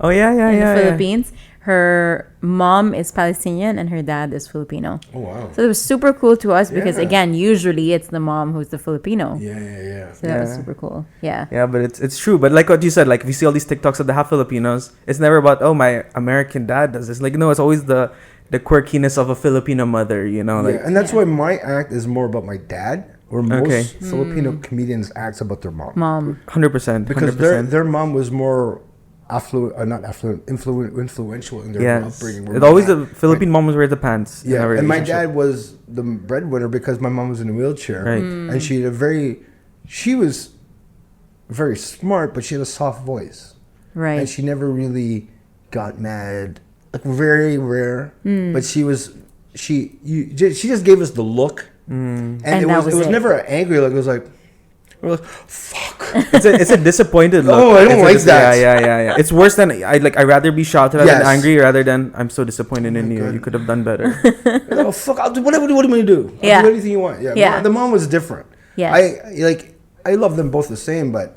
Oh yeah. in the Yeah. Philippines. Her mom is Palestinian and her dad is Filipino. Oh, wow. So it was super cool to us because, Yeah. again, usually it's the mom who's the Filipino. Yeah. So that was super cool. Yeah. Yeah, but it's true. But like what you said, like if you see all these TikToks of the half Filipinos, it's never about, oh, my American dad does this. Like, no, it's always the quirkiness of a Filipino mother, like And that's why my act is more about my dad, where most Okay. Filipino comedians acts about their mom. 100%. Because their mom was more influential in their upbringing. It always the Philippine mom was wear the pants. Yeah, and my dad was the breadwinner because my mom was in a wheelchair, Right. and she was very smart, but she had a soft voice, Right. and she never really got mad, like very rare. But she just gave us the look, and it was never angry. Like it was like. We're like, fuck. It's a disappointed look. Oh, I don't like that. Yeah. It's worse than I'd rather be shouted at than Yes. angry rather than I'm so disappointed in you. God. You could have done better. Oh fuck! I'll do whatever. What do you do? I'll Yeah. do anything you want. Yeah. Yeah. The mom was different. Yes. I love them both the same, but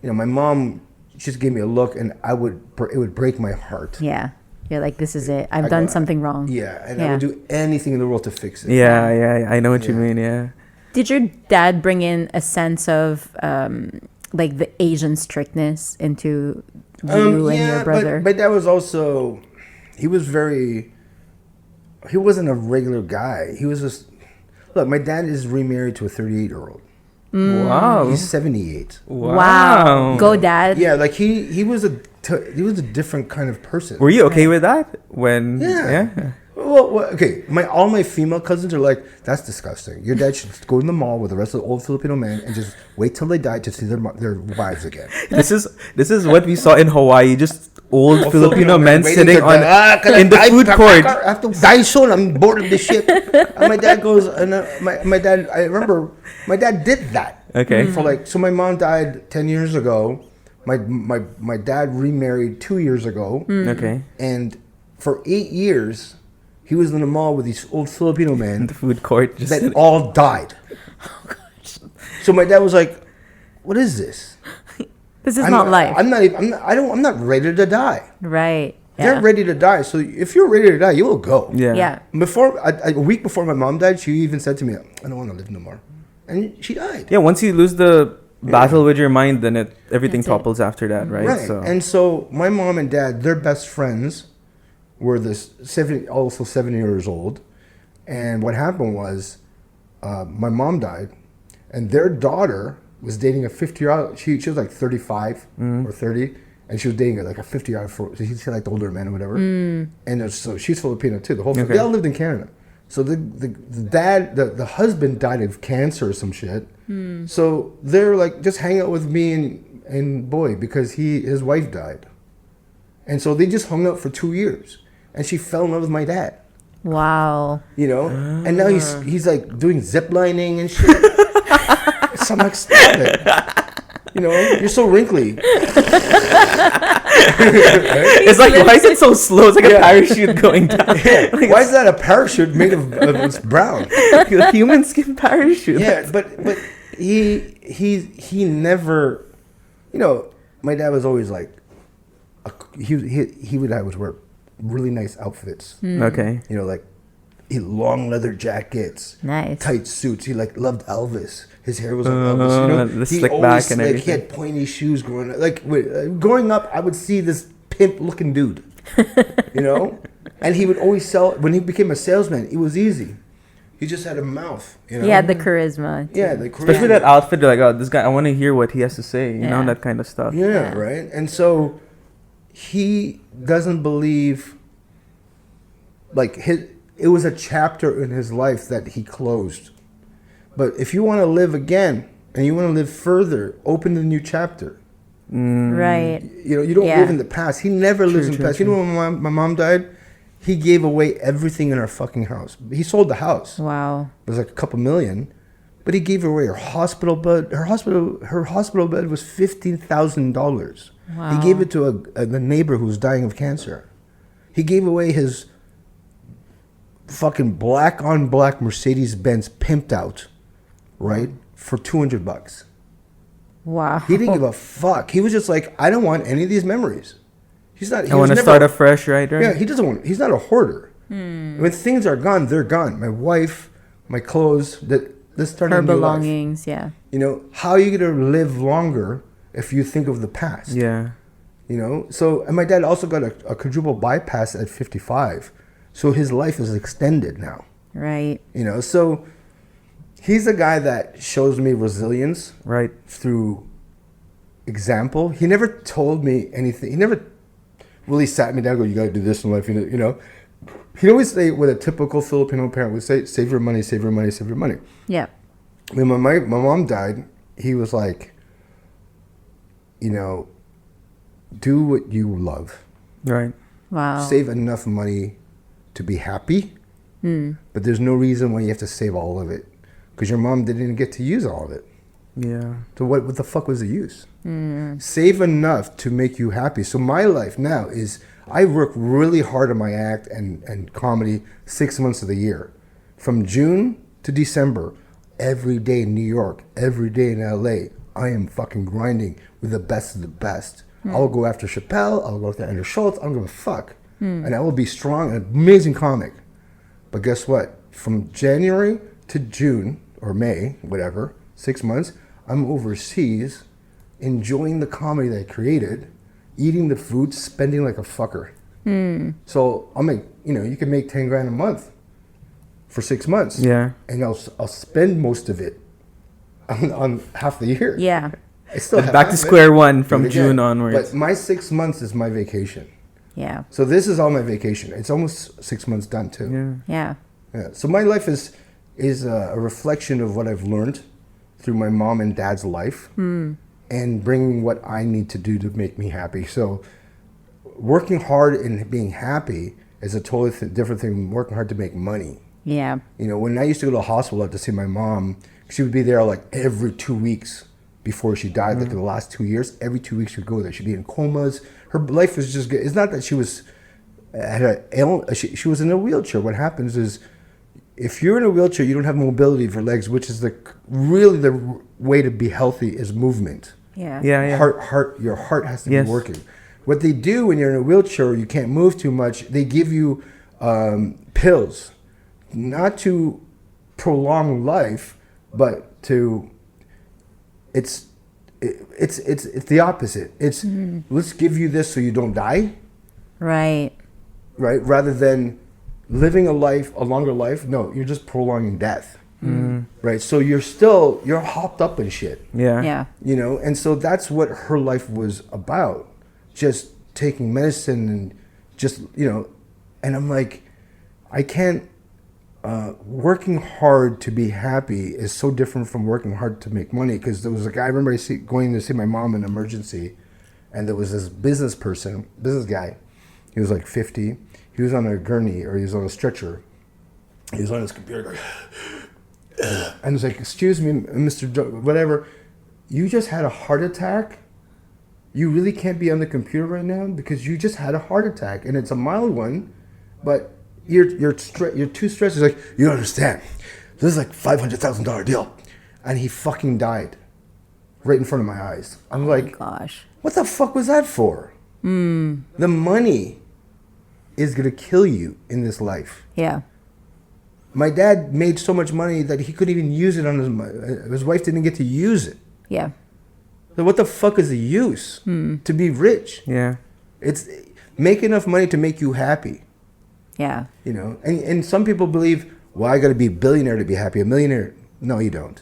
my mom just gave me a look, and it would break my heart. Yeah. You're like, this is it. I've done something wrong. Yeah, and I would do anything in the world to fix it. Yeah. I know what you mean. Yeah. Did your dad bring in a sense of like the Asian strictness into you and your brother? But my dad was also, he wasn't a regular guy. He was just, look, my dad is remarried to a 38-year-old. Wow. He's 78. Wow. Go dad. Yeah, like he was a different kind of person. Were you okay with that when? Yeah. Well, okay. All my female cousins are like, that's disgusting. Your dad should go in the mall with the rest of the old Filipino men and just wait till they die to see their wives again. This is what we saw in Hawaii. Just old Filipino men waiting sitting to die. in the food court. I have to die soon. I'm bored of this shit. And my dad goes, and my dad. I remember my dad did that. Okay. So my mom died 10 years ago. My dad remarried 2 years ago. Okay. And for 8 years, he was in the mall with these old Filipino men In the food court. Just that all died. Oh gosh. So my dad was like, "What is this? This is not life. I'm not ready to die. Right. They're ready to die. So if you're ready to die, you will go." yeah. Yeah. A week before my mom died, she even said to me, "I don't want to live no more," and she died. Yeah. Once you lose the battle with your mind, then everything That's it. topples after that, right? Right. So And so my mom and dad, they're best friends, were also 70 years old, and what happened was, my mom died, and their daughter was dating a 50-year-old. She was like 35 or 30, and she was dating like a 50-year-old. So she liked older men or whatever. And so she's Filipino too. They all lived in Canada. So the dad, the husband died of cancer or some shit. So they're like just hang out with me and boy because his wife died, and so they just hung out for 2 years. And she fell in love with my dad. Wow. And now he's like doing zip lining and shit. So I'm like, stop it. You're so wrinkly. it's like, why is it so slow? It's like a parachute going down. Like, Why is that a parachute made of it's brown? a human skin parachute? Yeah, but he never, my dad was always like, he would always wear really nice outfits. Okay. Like long leather jackets, Nice. tight suits. He loved Elvis. His hair was like Elvis. The slick back and everything. He had pointy shoes growing up. Growing up, I would see this pimp-looking dude. And he would always sell. When he became a salesman, it was easy. He just had a mouth. He had the charisma. Yeah, the Especially that outfit, they're like, oh, this guy, I want to hear what he has to say. You know, that kind of stuff. Yeah, right. And so he doesn't believe. It was a chapter in his life that he closed. But if you want to live again and you want to live further, open the new chapter. Right. You don't live in the past. He never lives in the past. When my mom died, he gave away everything in our fucking house. He sold the house. Wow. It was like a couple million, but he gave away her hospital bed. Her hospital bed was $15,000. Wow. He gave it to the neighbor who was dying of cancer. He gave away his fucking black on black Mercedes-Benz pimped out, right, for $200. Wow. He didn't give a fuck. He was just like, I don't want any of these mememories. He's not. I want to start afresh, right? Yeah, he doesn't want. He's not a hoarder. When things are gone, they're gone. My wife, my clothes, let's start Her a new life. belongings, yeah. You know, how are you going to live longer if you think of the past? Yeah. You know, so, and my dad also got a quadruple bypass at 55. So his life is extended now. Right. You know, so he's a guy that shows me resilience. Right. Through example. He never told me anything. He never really sat me down and go, you got to do this in life. You know, he'd always say what a typical Filipino parent would say, save your money, save your money, save your money. Yeah. When my mom died, he was like, you know, do what you love. Right. Wow. Save enough money to be happy, but there's no reason why you have to save all of it, because your mom didn't get to use all of it. Yeah. So what the fuck was the use? Save enough to make you happy. So my life now is, I work really hard on my act and comedy 6 months of the year. From June to December, every day in New York, every day in LA, I am fucking grinding with the best of the best. I'll go after Chappelle, I'll go after Andrew Schultz, I don't give a fuck. And I will be strong, an amazing comic. But guess what? From January to June, or May, whatever, 6 months, I'm overseas enjoying the comedy that I created, eating the food, spending like a fucker. So I'll make, you know, you can make 10 grand a month for 6 months. Yeah. And I'll spend most of it on half the year. Yeah. I still have Back to half of it. square one from Do it June again. onwards. But my 6 months is my vacation. Yeah. So this is all my vacation. It's almost 6 months done too. Yeah. Yeah. Yeah. So my life is a reflection of what I've learned through my mom and dad's life, and bringing what I need to do to make me happy. So working hard and being happy is a totally different thing than working hard to make money. Yeah. You know, when I used to go to the hospital to see my mom, she would be there like every 2 weeks before she died. Like the last 2 years, every 2 weeks she'd go there. She'd be in comas. Her life was just good. It's not that she was she was in a wheelchair. What happens is, if you're in a wheelchair, you don't have mobility for legs, which is really the way to be healthy is movement. Yeah. Yeah. Yeah. Your heart has to Yes. be working. What they do when you're in a wheelchair, you can't move too much. They give you pills, not to prolong life, but to it's the opposite. It's let's give you this so you don't die, Right. right? Rather than living a longer life. No, you're just prolonging death, right? So you're hopped up in shit. Yeah. Yeah. You know, and so that's what her life was about, just taking medicine and just, you know, and I'm like, I can't, working hard to be happy is so different from working hard to make money. Because there was a guy, I remember going to see my mom in an emergency, and there was this business guy, he was like 50, he was on a gurney, or he was on a stretcher, he was on his computer going, and it's like, excuse me, Mr. Whatever, you just had a heart attack? You really can't be on the computer right now because you just had a heart attack, and it's a mild one, but you're too stressed. He's like, you don't understand. This is like $500,000 deal, and he fucking died right in front of my eyes. I'm like, Gosh. what the fuck was that for? The money is gonna kill you in this life. Yeah. My dad made so much money that he couldn't even use it on his wife didn't get to use it. Yeah. So what the fuck is the use to be rich? Yeah. It's make enough money to make you happy, Yeah. you know. And some people believe, well, I got to be a billionaire to be happy. A millionaire? No, you don't.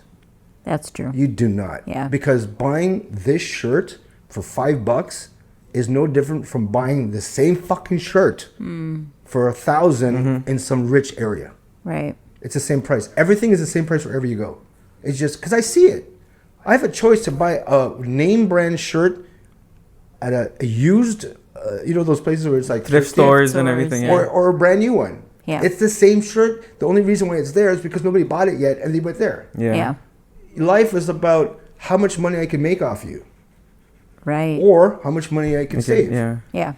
That's true. You do not. Yeah. Because buying this shirt for $5 is no different from buying the same fucking shirt for $1,000 in some rich area. Right. It's the same price. Everything is the same price wherever you go. It's just because I see it. I have a choice to buy a name brand shirt at a used, you know, those places where it's like Thrift stores and everything. Yeah. or a brand new one. Yeah. It's the same shirt. The only reason why it's there is because nobody bought it yet and they went there. Yeah. Yeah. Life is about how much money I can make off you Right. or how much money I can Okay, save. yeah. Yeah.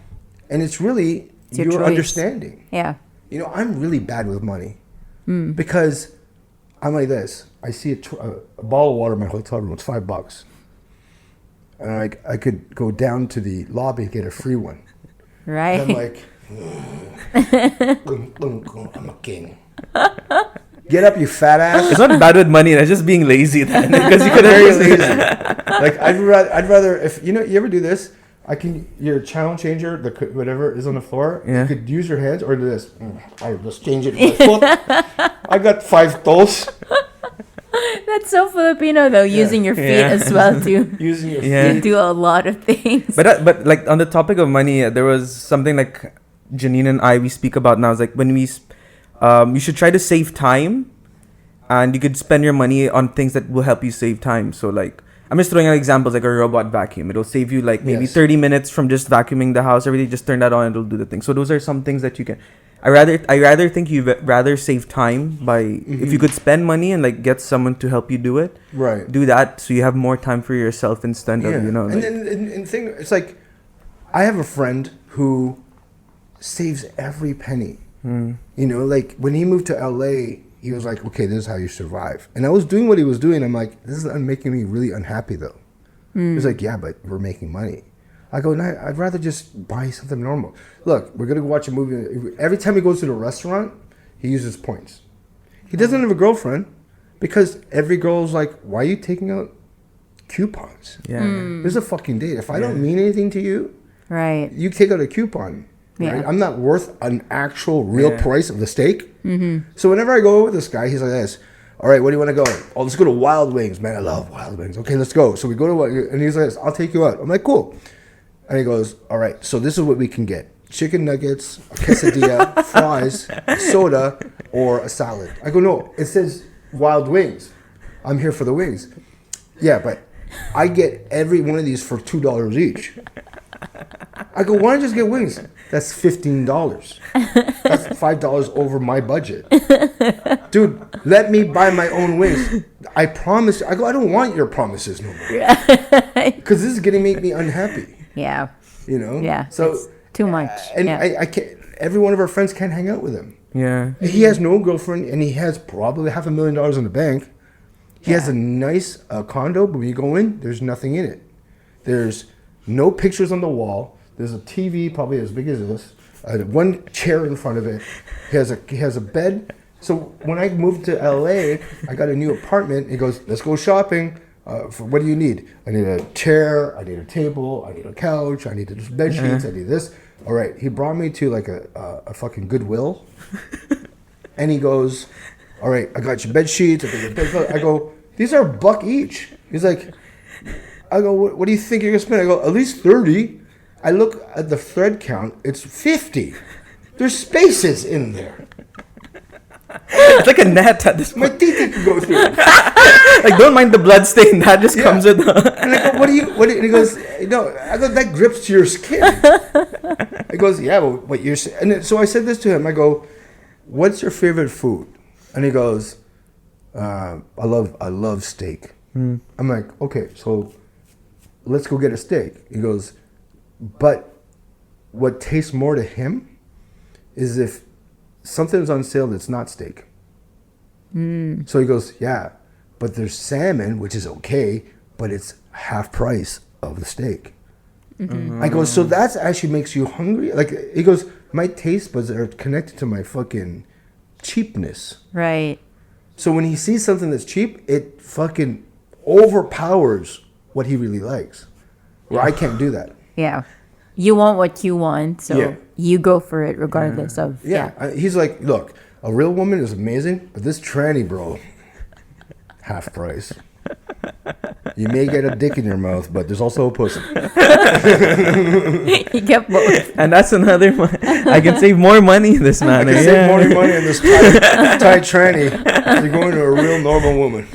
And it's really It's your you're choice. understanding. Yeah. You know, I'm really bad with money because I'm like this. I see a bottle of water in my hotel room. It's $5, and I could go down to the lobby and get a free one. Right. And I'm like, I'm a king. Get up, you fat ass. It's not bad with money. That's just being lazy then, because you could Very lazy. Like I'd rather if you ever do this. Your channel changer, whatever is on the floor. Yeah. You could use your hands or do this. I just change it. With my foot. I got 5 toes. That's so Filipino though, using your feet as well too. Using your Yeah. You do a lot of things. But like on the topic of money, there was something like Janine and we speak about now. Is like when you should try to save time, and you could spend your money on things that will help you save time. So like, I'm just throwing out examples like a robot vacuum. It'll save you like maybe 30 minutes from just vacuuming the house. Everything, just turn that on and it'll do the thing. So those are some things that you can. I rather think you'd rather save time by if you could spend money and like get someone to help you do it. Right. Do that so you have more time for yourself instead of And like, and thing it's like, I have a friend who saves every penny. You know, like when he moved to LA, he was like, okay, this is how you survive. And I was doing what he was doing. I'm like, this is making me really unhappy though. He's like, yeah, but we're making money. I go, no, I'd rather just buy something normal. Look, we're going to go watch a movie. Every time he goes to the restaurant, he uses points. He doesn't have a girlfriend because every girl's like, why are you taking out coupons? yeah. There's a fucking date. If I don't mean anything to you, Right. you take out a coupon. Yeah. Right? I'm not worth an actual real Yeah. price of the steak. So whenever I go with this guy, he's like this. All right, where do you want to go? Oh, let's go to Wild Wings. Man, I love Wild Wings. Okay, let's go. So we go to and he's like this, I'll take you out. I'm like, cool. And he goes, all right, so this is what we can get. Chicken nuggets, a quesadilla, fries, soda, or a salad. I go, no, it says Wild Wings. I'm here for the wings. Yeah, but I get every one of these for $2 each. I go, why don't you just get wings? That's $15. That's $5 over my budget. Dude, let me buy my own wings. I promise. I go, I don't want your promises no more. Because this is going to make me unhappy. Yeah. You know? Yeah. So it's too much. And yeah. I can't, every one of our friends can't hang out with him. Yeah. He has no girlfriend and he has probably $500,000 in the bank. He has a nice condo, but when you go in, there's nothing in it. There's no pictures on the wall. There's a TV probably as big as this. One chair in front of it. He has a bed. So when I moved to LA, I got a new apartment. He goes, let's go shopping. For what do you need? I need a chair. I need a table. I need a couch. I need bed sheets. I need this. All right. He brought me to like a fucking Goodwill. And he goes, all right, I got your bed sheets. I go, these are $1 each. He's like, I go, what do you think you're going to spend? I go, at least 30. I look at the thread count. It's 50. There's spaces in there. It's like a net at this My point. teeth can go through it. Like, don't mind the blood stain. That just comes with And I go, what do you, and he goes, no, I go, that grips to your skin. He goes, yeah, well, what you're saying. And then, so I said this to him. I go, what's your favorite food? And he goes, I love steak. I'm like, okay, so let's go get a steak. He goes, but what tastes more to him is if something's on sale that's not steak. So he goes, yeah, but there's salmon, which is okay, but it's half price of the steak. I go, so that's actually makes you hungry? Like, he goes, my taste buds are connected to my fucking cheapness. Right. So when he sees something that's cheap, it fucking overpowers what he really likes. Where I can't do that. Yeah. You want what you want, so Yeah. you go for it regardless of He's like, look, a real woman is amazing, but this tranny, bro, half price. You may get a dick in your mouth, but there's also a pussy. You get both. And that's another one. I can save more money in this I manner. can save more money on this tight tranny. You're going to a real normal woman.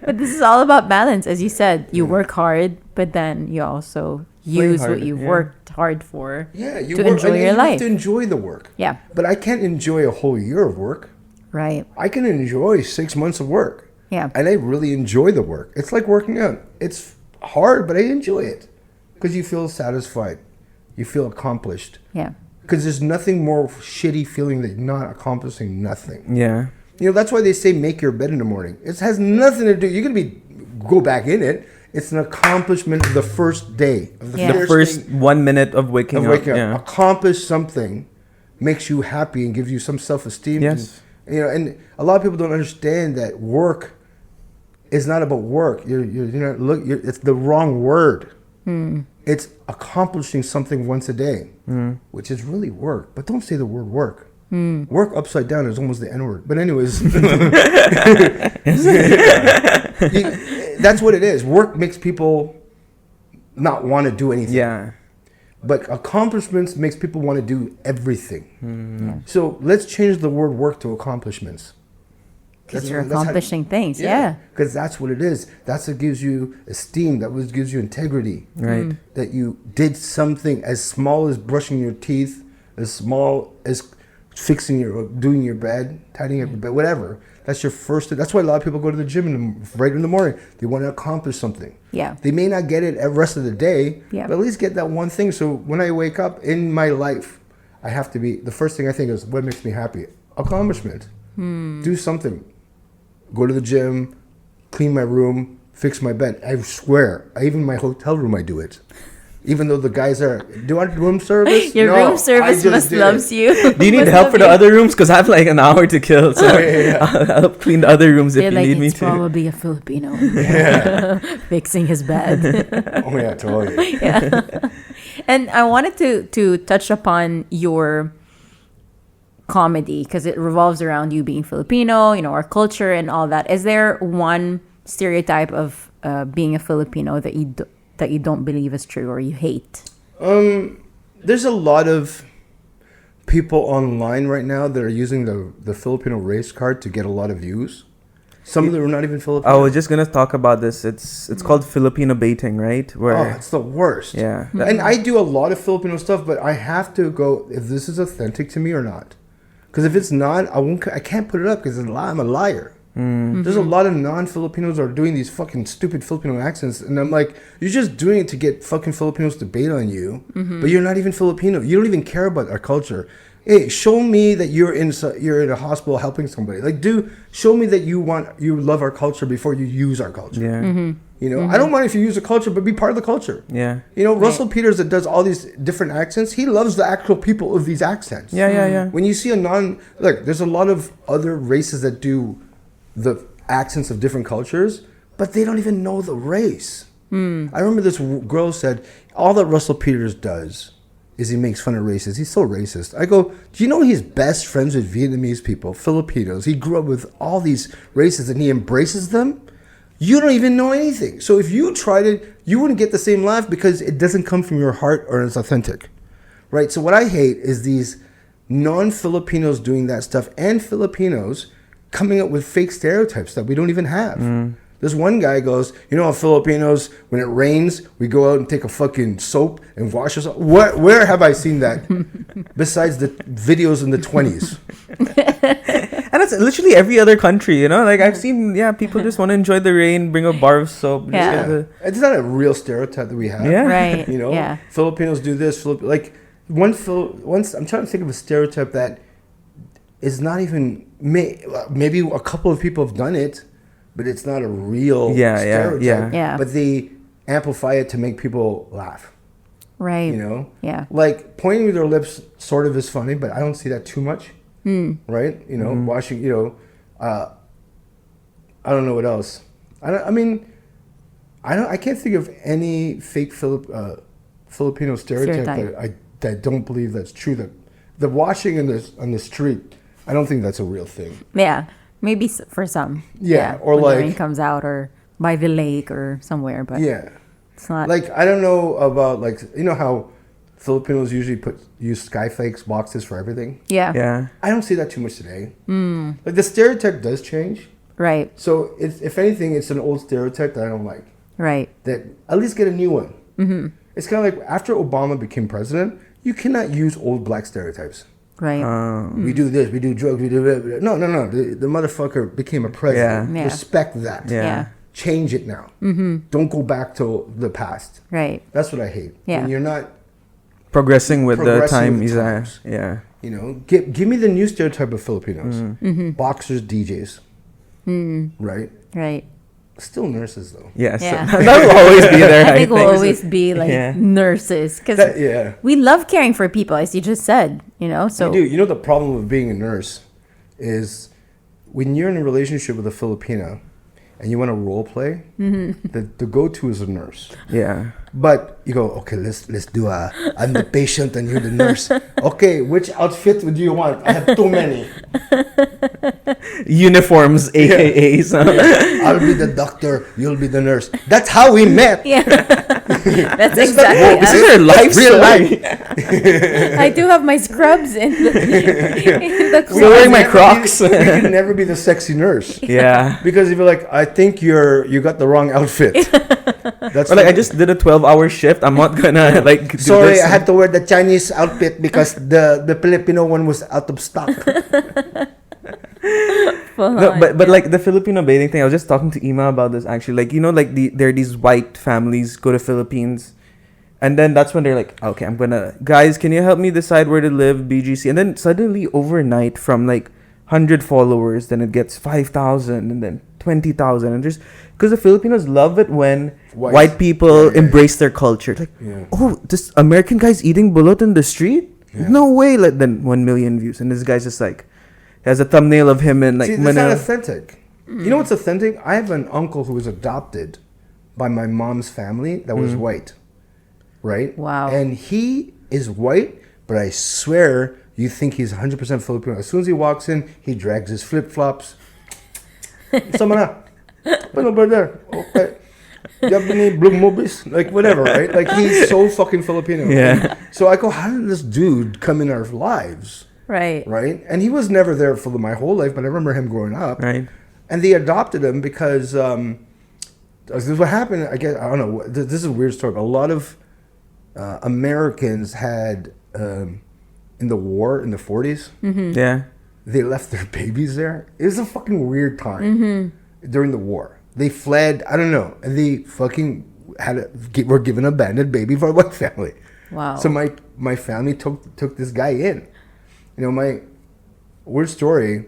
But this is all about balance, as you said. You work hard, but then you also use hard, what you've yeah. worked hard for You to work, enjoy and your you life. have to enjoy the work. Yeah. But I can't enjoy a whole year of work. Right. I can enjoy 6 months of work. Yeah. And I really enjoy the work. It's like working out. It's hard, but I enjoy it. Because you feel satisfied. You feel accomplished. Yeah. Because there's nothing more shitty feeling that you're not accomplishing nothing. Yeah. You know, that's why they say make your bed in the morning. It has nothing to do. You're going to go back in it. It's an accomplishment of the first day. Of The first 1 minute of waking up. Yeah. Accomplish something makes you happy and gives you some self-esteem. Yes. And, you know, and a lot of people don't understand that work is not about work. It's the wrong word. It's accomplishing something once a day, which is really work. But don't say the word work. Work upside down is almost the N-word. But anyways, that's what it is. Work makes people not want to do anything. Yeah. But accomplishments makes people want to do everything. So let's change the word work to accomplishments. Because you're accomplishing things, yeah. Because that's what it is. That's what gives you esteem. That what gives you integrity. Right. That you did something as small as brushing your teeth, as small as doing your bed, tidying up your bed, whatever. That's your first. That's why a lot of people go to the gym right in the morning. They want to accomplish something. Yeah. They may not get it the rest of the day, but at least get that one thing. So when I wake up in my life, I have to be, the first thing I think is, what makes me happy? Accomplishment. Do something. Go to the gym, clean my room, fix my bed. I swear, even my hotel room, I do it. Even though the guys are, do you want room service? Your room service must loves you. Do you need help for the other rooms? Because I have like an hour to kill. So I'll help clean the other rooms if you need me to. It's probably a Filipino fixing his bed. Oh yeah, totally. Yeah. And I wanted to touch upon your comedy because it revolves around you being Filipino, you know, our culture and all that. Is there one stereotype of being a Filipino that you don't believe is true or you hate? There's a lot of people online right now that are using the Filipino race card to get a lot of views. Some of them are not even Filipino. I was just gonna talk about this. It's called Filipino baiting, right? Where it's the worst. Yeah. And I do a lot of Filipino stuff, but I have to go if this is authentic to me or not. Because if it's not, I can't put it up because I'm a liar. There's a lot of non-Filipinos are doing these fucking stupid Filipino accents, and I'm like, you're just doing it to get fucking Filipinos to bait on you, but you're not even Filipino. You don't even care about our culture. Hey, show me that you're in a hospital helping somebody. Like, show me that you love our culture before you use our culture. Yeah. You know, I don't mind if you use a culture, but be part of the culture. Yeah. You know, Russell Peters that does all these different accents, he loves the actual people of these accents. Yeah. When you see there's a lot of other races that do the accents of different cultures, but they don't even know the race. I remember this girl said, all that Russell Peters does is he makes fun of races. He's so racist. I go, do you know he's best friends with Vietnamese people, Filipinos? He grew up with all these races and he embraces them. You don't even know anything. So if you tried it, you wouldn't get the same laugh because it doesn't come from your heart or it's authentic, right? So what I hate is these non-Filipinos doing that stuff and Filipinos coming up with fake stereotypes that we don't even have. This one guy goes, you know how Filipinos, when it rains, we go out and take a fucking soap and wash ourselves? Where have I seen that besides the videos in the 20s? And it's literally every other country, you know? Like, I've seen, people just want to enjoy the rain, bring a bar of soap. Yeah. It's not a real stereotype that we have. Yeah. Right. You know? Filipinos do this. Once I'm trying to think of a stereotype that is not even... Maybe a couple of people have done it, but it's not a real stereotype. Yeah. But they amplify it to make people laugh. Right. You know? Yeah. Like, pointing with their lips sort of is funny, but I don't see that too much. Right? You know, washing, you know, I don't know what else. I can't think of any fake Filipino stereotype that I don't believe that's true. That the washing on the street, I don't think that's a real thing. Yeah. Maybe for some. Yeah. Or when like the rain comes out or by the lake or somewhere, but it's not. Like, I don't know about, like, you know how Filipinos usually use Skyflakes boxes for everything? Yeah. I don't see that too much today. Like, the stereotype does change. Right. So, if anything, it's an old stereotype that I don't like. Right. That at least get a new one. It's kind of like after Obama became president, you cannot use old black stereotypes. Right. We do this, we do drugs, we do that. No. The motherfucker became a president. Yeah. Respect that. Yeah. Change it now. Don't go back to the past. Right. That's what I hate. Yeah. When you're not progressing with the Progressing time. with He's times. yeah. You know, give me the new stereotype of Filipinos: boxers, DJs, right? Right. Still nurses though. Yes, Yeah. that will always be there. I think we'll always be like Yeah. nurses because Yeah, we love caring for people, as you just said. You know, so you do. You know the problem with being a nurse is when you're in a relationship with a Filipino and you want to role play, the go-to is a nurse. Yeah. But you go, okay, let's do I'm the patient and you're the nurse. Okay, which outfit would you want? I have too many. Uniforms, AKAs. I'll be the doctor, you'll be the nurse. That's how we met. yeah, that's This is exactly. This is our life Real story. life. I do have my scrubs in the Still wearing my Never Crocs. We can never be the sexy nurse. Yeah. Because if you're like, I think you got the wrong outfit. That's Or like I just did a 12-hour shift. I'm not gonna like. Do sorry, this. I had to wear the Chinese outfit because the Filipino one was out of stock. No, but like the Filipino bathing thing, I was just talking to Ima about this actually. Like, you know, like there are these white families go to Philippines, and then that's when they're like, okay, guys, can you help me decide where to live, BGC? And then suddenly overnight, from like 100 followers, then it gets 5,000, and then 20,000, and just because the Filipinos love it when white people embrace their culture. Like, oh, this American guy's eating bulot in the street? Yeah. No way! Like, then 1 million views, and this guy's just like. Has a thumbnail of him in like. See, that's not authentic. You know what's authentic? I have an uncle who was adopted by my mom's family that was white, right? Wow. And he is white, but I swear you think he's 100% Filipino. As soon as he walks in, he drags his flip-flops. Sama na. Ano ba there? Okay. You have any blue movies? Like, whatever, right? Like, he's so fucking Filipino. Yeah. So I go, how did this dude come in our lives? right. Right? And he was never there for my whole life, but I remember him growing up. Right. And they adopted him because this is what happened. I guess, I don't know. This is a weird story, but a lot of Americans had, in the war in the 40s, Yeah. they left their babies there. It was a fucking weird time during the war. They fled, I don't know, and they fucking were given an abandoned baby for a white family. Wow. So my family took this guy in. You know, my weird story,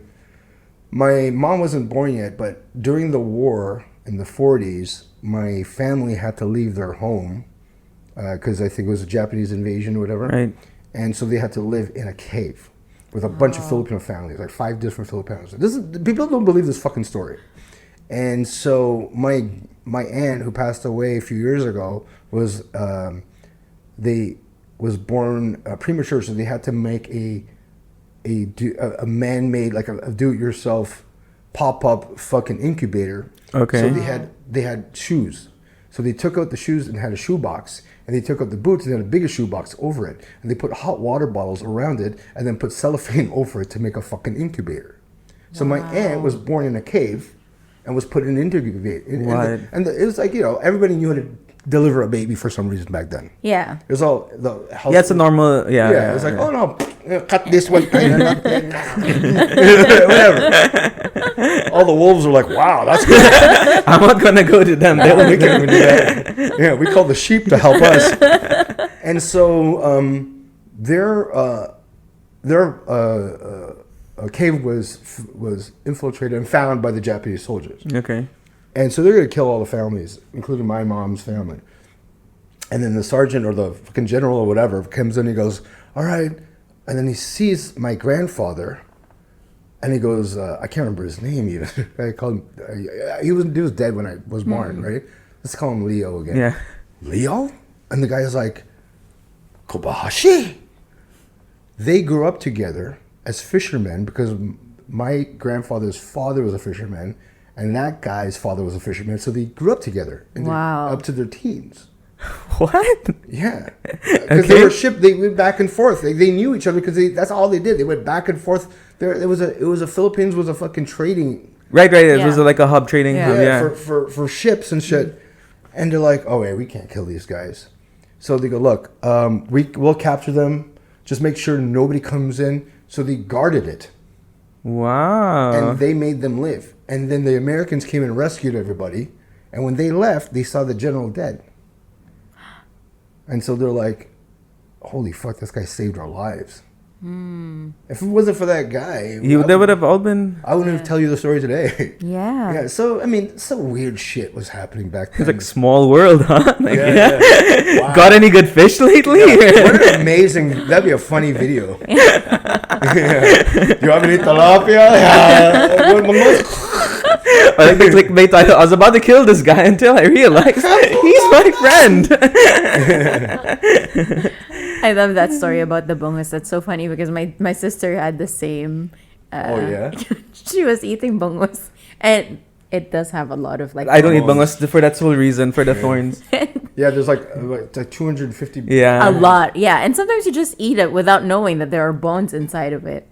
my mom wasn't born yet, but during the war in the 40s, my family had to leave their home because I think it was a Japanese invasion or whatever. Right. And so they had to live in a cave with a bunch of Filipino families, like 5 different Filipinos. People don't believe this fucking story. And so my aunt, who passed away a few years ago, was born premature, so they had to make a man-made, like a do-it-yourself pop-up fucking incubator. Okay. So they had shoes. So they took out the shoes and had a shoe box, and they took out the boots and had a bigger shoe box over it, and they put hot water bottles around it, and then put cellophane over it to make a fucking incubator. So my aunt was born in a cave, and was put in an incubator. And it was like, you know, everybody knew how to deliver a baby for some reason back then. Yeah. It was all the health. Yeah, it's a normal. Yeah. Yeah, it was like, oh no, cut this one. Whatever. All the wolves were like, wow, that's good. I'm not gonna go to them. They We can't even do that. Yeah, we call the sheep to help us. And so their cave was infiltrated and found by the Japanese soldiers. Okay. And so they're going to kill all the families, including my mom's family. And then the sergeant or the fucking general or whatever comes in and he goes, all right. And then he sees my grandfather and he goes, I can't remember his name even. I called him, he was dead when I was born, right? Let's call him Leo again. Yeah. Leo? And the guy's like, Kobayashi. They grew up together as fishermen because my grandfather's father was a fisherman. And that guy's father was a fisherman, so they grew up together. Wow. Up to their teens. What? Yeah. Because they were shipped, they went back and forth. They knew each other because that's all they did. They went back and forth. It was a Philippines was a fucking trading. Right. It Yeah. was like a hub trading hub. Yeah. For ships and shit. And they're like, oh, wait, we can't kill these guys. So they go, look, we'll capture them. Just make sure nobody comes in. So they guarded it. Wow. And they made them live. And then the Americans came and rescued everybody. And when they left, they saw the general dead. And so they're like, holy fuck, this guy saved our lives. If it wasn't for that guy, They would have all been. I wouldn't even tell you the story today. Yeah. Yeah, so I mean, some weird shit was happening back then. It's like small world, huh? Like, yeah. Wow. Got any good fish lately? What an amazing! That'd be a funny video. You want me to eat tilapia? I like the clickbait title. I was about to kill this guy until I realized he's my friend. I love that story about the bungus. That's so funny because my sister had the same. Oh yeah. She was eating bungus, and it does have a lot of like. I don't eat bangus for that sole reason, for the thorns. Yeah, there's like 250. Yeah. A lot, yeah, and sometimes you just eat it without knowing that there are bones inside of it.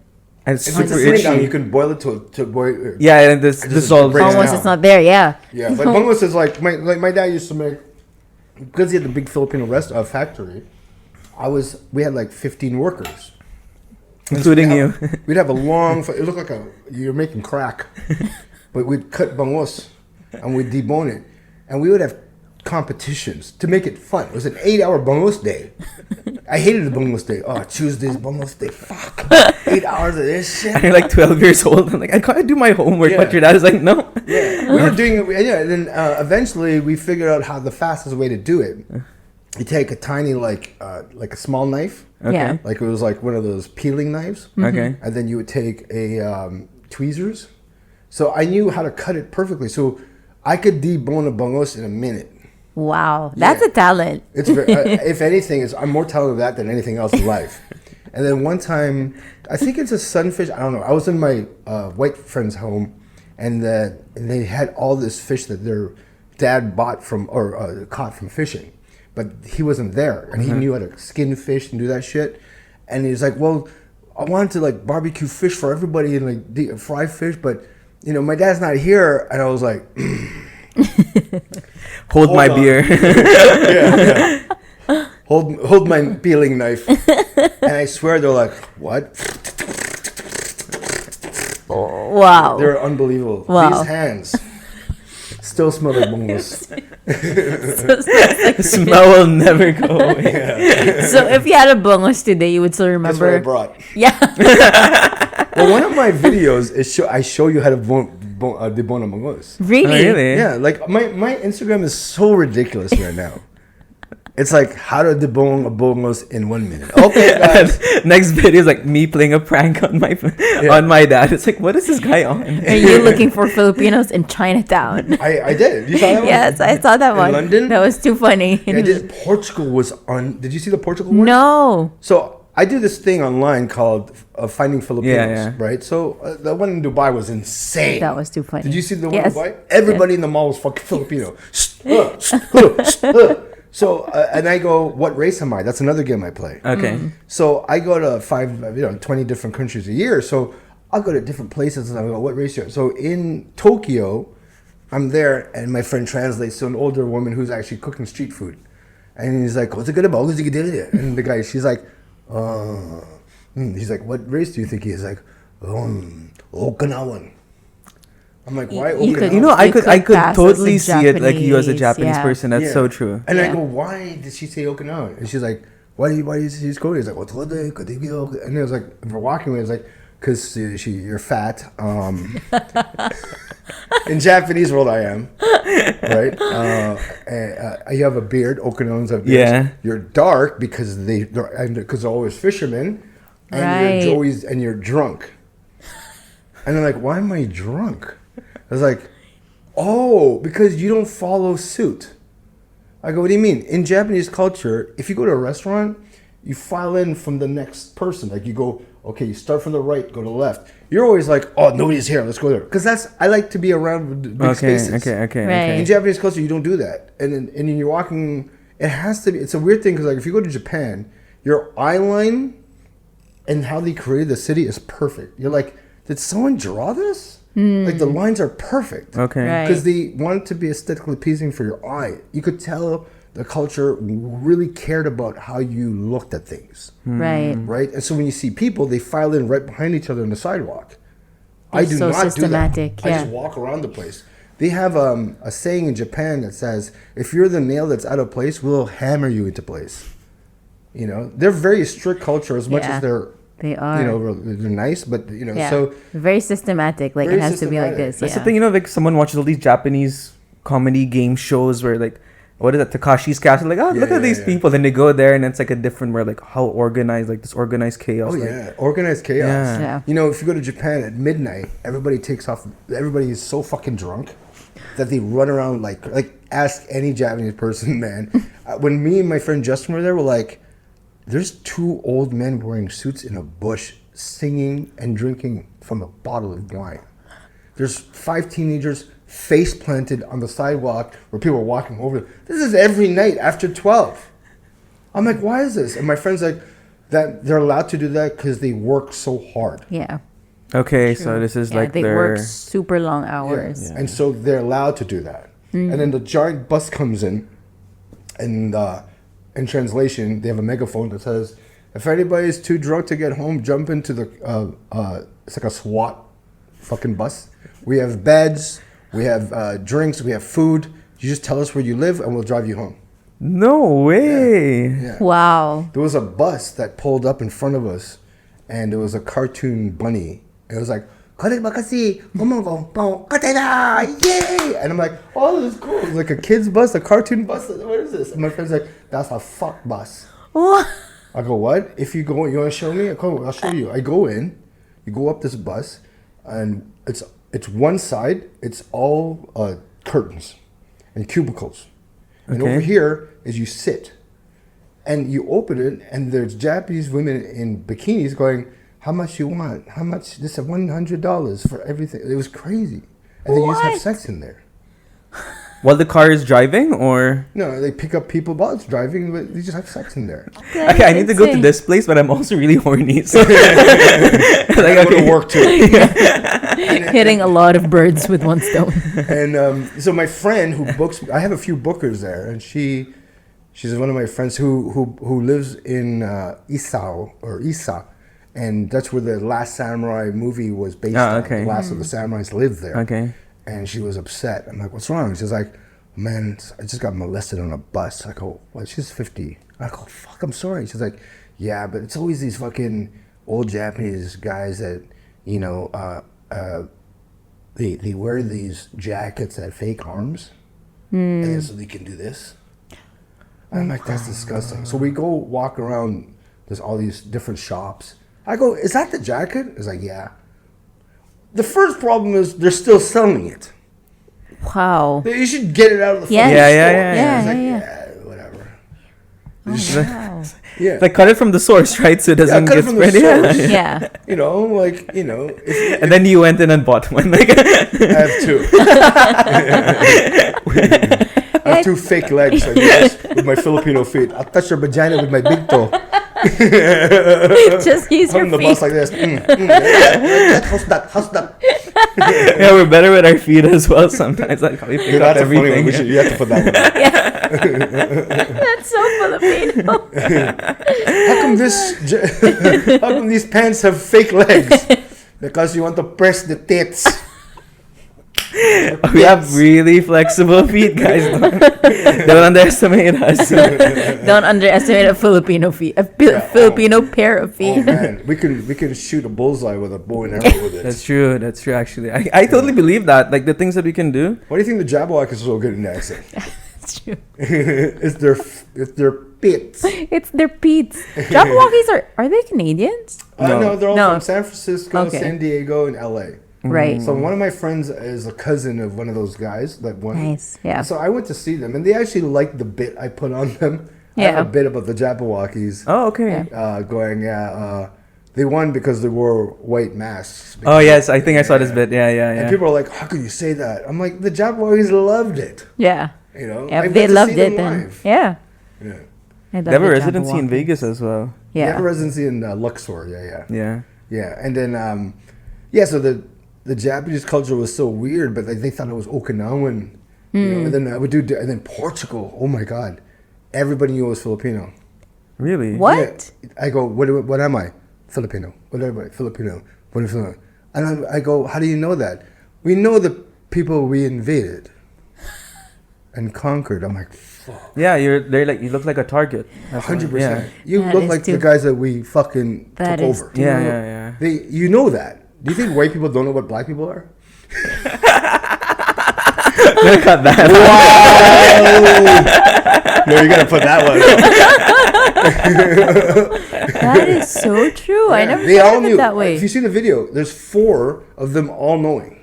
And it's If it's super a sitting down, itchy. you can boil it to boil. Yeah, and this Just dissolves. breaks Almost, down. it's not there. Yeah. Yeah, but bungus is like my dad used to make, because he had the big Filipino factory. We had like 15 workers, Including you. We'd have a long. It looked like you're making crack, but we'd cut bangus and we'd debone it, and we would have competitions to make it fun. It was an 8-hour bangus day. I hated the bangus day. Oh, Tuesday's bangus day. Fuck, 8 hours of this shit. And you're like 12 years old. I'm like, I gotta do my homework. Yeah. But your dad is like, no. Yeah, we were doing it. Yeah, and then eventually we figured out how the fastest way to do it. You take a tiny like a small knife, Okay. Yeah. like it was like one of those peeling knives, Okay. and then you would take a tweezers. So I knew how to cut it perfectly. So I could debone a bangus in a minute. Wow, that's Yeah. a talent. It's very, if anything, I'm more talented at that than anything else in life. And then one time, I think it's a sunfish. I don't know. I was in my white friend's home, and they had all this fish that their dad bought from or caught from fishing, but he wasn't there, and he knew how to skin fish and do that shit. And he's like, "Well, I wanted to like barbecue fish for everybody and like fry fish, but you know, my dad's not here." And I was like. Hold my on. beer. Yeah. Hold my peeling knife. And I swear they're like, what? Wow. They're unbelievable. Wow. These hands still smell like bungus. The smell will never go away. So if you had a bungus today, you would still That's what I remember. brought. Yeah. Well, one of my videos is I show you how to debone a bungus. Really? Oh, really? Yeah, like my Instagram is so ridiculous right now. It's like how to debone a bungus in 1 minute. Okay, guys. Next video is like me playing a prank on my dad. It's like, what is this guy on? Are you looking for Filipinos in Chinatown? I did. You saw that one? Yes, I saw that In one. London? That was too funny. Yeah, Portugal was on. Did you see the Portugal one? No. So I do this thing online called Finding Filipinos, Yeah. right? So the one in Dubai was insane. That was too funny. Did you see the one Yes. in Dubai? Everybody in the mall was fucking Filipino. So and I go, what race am I? That's another game I play. Okay. So I go to 20 different countries a year. So I'll go to different places and I go, what race are you? So in Tokyo, I'm there and my friend translates to an older woman who's actually cooking street food. And he's like, what's it good about? And the guy, she's like, he's like, what race do you think he is? Like, Okinawan. I'm like, why You could- Okinawan? You know, I You could could pass totally as a see it like you as a Japanese, Japanese yeah. person. That's Yeah. so true. And I Yeah. go, why did she say Okinawan? And she's like, why is he Cody? He's like, and it was like, if we're walking away, it's like, because you're fat. In Japanese world, I am, right? You have a beard. Okinawans have beards. Yeah. You're dark because they're always fishermen, and Right. you're drunk. And they're like, why am I drunk? I was like, oh, because you don't follow suit. I go, what do you mean? In Japanese culture, if you go to a restaurant, you file in from the next person. Like you go, okay, you start from the right, go to the left. You're always like, oh, nobody's here, let's go there. Because I like to be around big spaces. Okay. Right. In Japanese culture, you don't do that. And then you're walking, it has to be, it's a weird thing because like if you go to Japan, your eye line and how they created the city is perfect. You're like, did someone draw this? Like the lines are perfect. Okay. Right. Because they want it to be aesthetically pleasing for your eye. You could tell the culture really cared about how you looked at things, Right. right? And so when you see people, they file in right behind each other on the sidewalk. I They're do so not systematic, do that. I just yeah. walk around the place. They have a saying in Japan that says, if you're the nail that's out of place, we'll hammer you into place. You know, they're very strict culture as much Yeah. as they're, They are. you know, they're nice, but you know, yeah. so very systematic. Like, it Very has to be like systematic. this. That's the Yeah. thing, you know, like someone watches all these Japanese comedy game shows where like, what is that, Takashi's Castle? Like, oh, Yeah, look at yeah, these yeah. people. Then they go there and it's like a different, where like how organized, like this organized chaos. oh like, yeah, organized chaos. Yeah. Yeah. You know, if you go to Japan at midnight, everybody takes off. Everybody is so fucking drunk that they run around like ask any Japanese person, man. When me and my friend Justin were there, we're like, there's 2 old men wearing suits in a bush, singing and drinking from a bottle of wine. There's 5 teenagers face planted on the sidewalk where people are walking over. This is every night after 12. I'm like, why is this? And my friend's like, that they're allowed to do that because they work so hard. Yeah. Okay, so this is Yeah, like they their... work super long hours. Yeah. And so they're allowed to do that. And then the giant bus comes in, and in translation, they have a megaphone that says, if anybody's too drunk to get home, jump into the, it's like a SWAT fucking bus. We have beds, we have drinks, we have food. You just tell us where you live and we'll drive you home. No way. Yeah. Wow. There was a bus that pulled up in front of us, and there was a cartoon bunny. It was like, yay! And I'm like, oh, this is cool. It's like a kid's bus, a cartoon bus. What is this? And my friend's like, that's a fuck bus. What? I go, what? If you go, you want to show me? I go, I'll show you. I go in, you go up this bus, and it's one side, it's all curtains and cubicles. And Okay. over here is you sit. And you open it, and there's Japanese women in bikinis going, how much you want? How much? This is $100 for everything. It was crazy. And then you just have What? sex in there. While the car is driving, or... No, they pick up people while it's driving, but they just have sex in there. Okay, I need to go to this place, but I'm also really horny. So like, I go to work too. Hitting a lot of birds with one stone. And so my friend who books, I have a few bookers there, and she's one of my friends who lives in Isa, and that's where the Last Samurai movie was based on. okay. The last of the samurais lived there. Okay. And she was upset. I'm like, what's wrong? She's like, man, I just got molested on a bus. I go, well, she's 50. I go, fuck, I'm sorry. She's like, yeah, but it's always these fucking old Japanese guys that, you know, they wear these jackets that have fake arms, and then so they can do this. I'm like, that's disgusting. So we go walk around. There's all these different shops. I go, is that the jacket? It's like, yeah. The first problem is they're still selling it. Wow. You should get it out of the Yes. fucking Yeah, store. yeah. It's like, Yeah. Whatever. Oh, wow. Yeah. Like, cut it from the source, right? So it doesn't cut it get from the spread. Yeah. source. Yeah. You know, like, you know, if, And then you went in and bought one. Like, I have 2. I have 2 fake legs I guess, with my Filipino feet. I'll touch your vagina with my big toe. Just use your On the feet. bus like this. Yeah. How's that? How's that? yeah, we're better with our feet as well sometimes. Like, how we pick up That's a funny one. everything. You have to put that one. That's so Filipino. How come these pants have fake legs? Because you want to press the tits. We have really flexible feet, guys. Don't underestimate us. Don't underestimate a Filipino feet. Filipino pair of Oh feet. man, we can shoot a bullseye with a bow and arrow with it. That's true. That's true. Actually, I totally believe that. Like the things that we can do. Why do you think the Jabberwock is so good in the accent? It's true. it's their pits. It's their Pete's. Jabberwockies are they Canadians? No, they're all No. from San Francisco, Okay. San Diego, and LA. Right. So one of my friends is a cousin of one of those guys that won. Nice. Yeah. So I went to see them, and they actually liked the bit I put on them. I Yeah. have a bit about the Jabberwockies. Oh, okay. Yeah. They won because they wore white masks. Oh yes, I think I saw this bit. Yeah, yeah, yeah. And people are like, how could you say that? I'm like, the Jabberwockies loved it. Yeah. You know? Yeah, I if they went to loved see it them then. live. Yeah. Yeah. I love They have a the residency in Jabberwockies. Vegas as well. They have Yeah. a residency in Luxor. Yeah. Yeah. And then, so the Japanese culture was so weird, but they thought it was Okinawan. You know? And then I would and then Portugal. Oh my God, everybody knew I was Filipino. Really? What? Yeah. I go, what am I? Filipino. What am I? Filipino. What am I? Filipino? And I go, how do you know that? We know the people we invaded. and conquered. I'm like, fuck. Yeah, they're like, you look like a target. That's what- 100%. Yeah. You That look is like the too- guys that we fucking That took is over. too- Yeah. You know that. Do you think white people don't know what black people are? Gonna cut that. Wow. No, you gotta put that one. That is so true. I never They thought all of knew. it that way. If you see the video, there's 4 of them all knowing,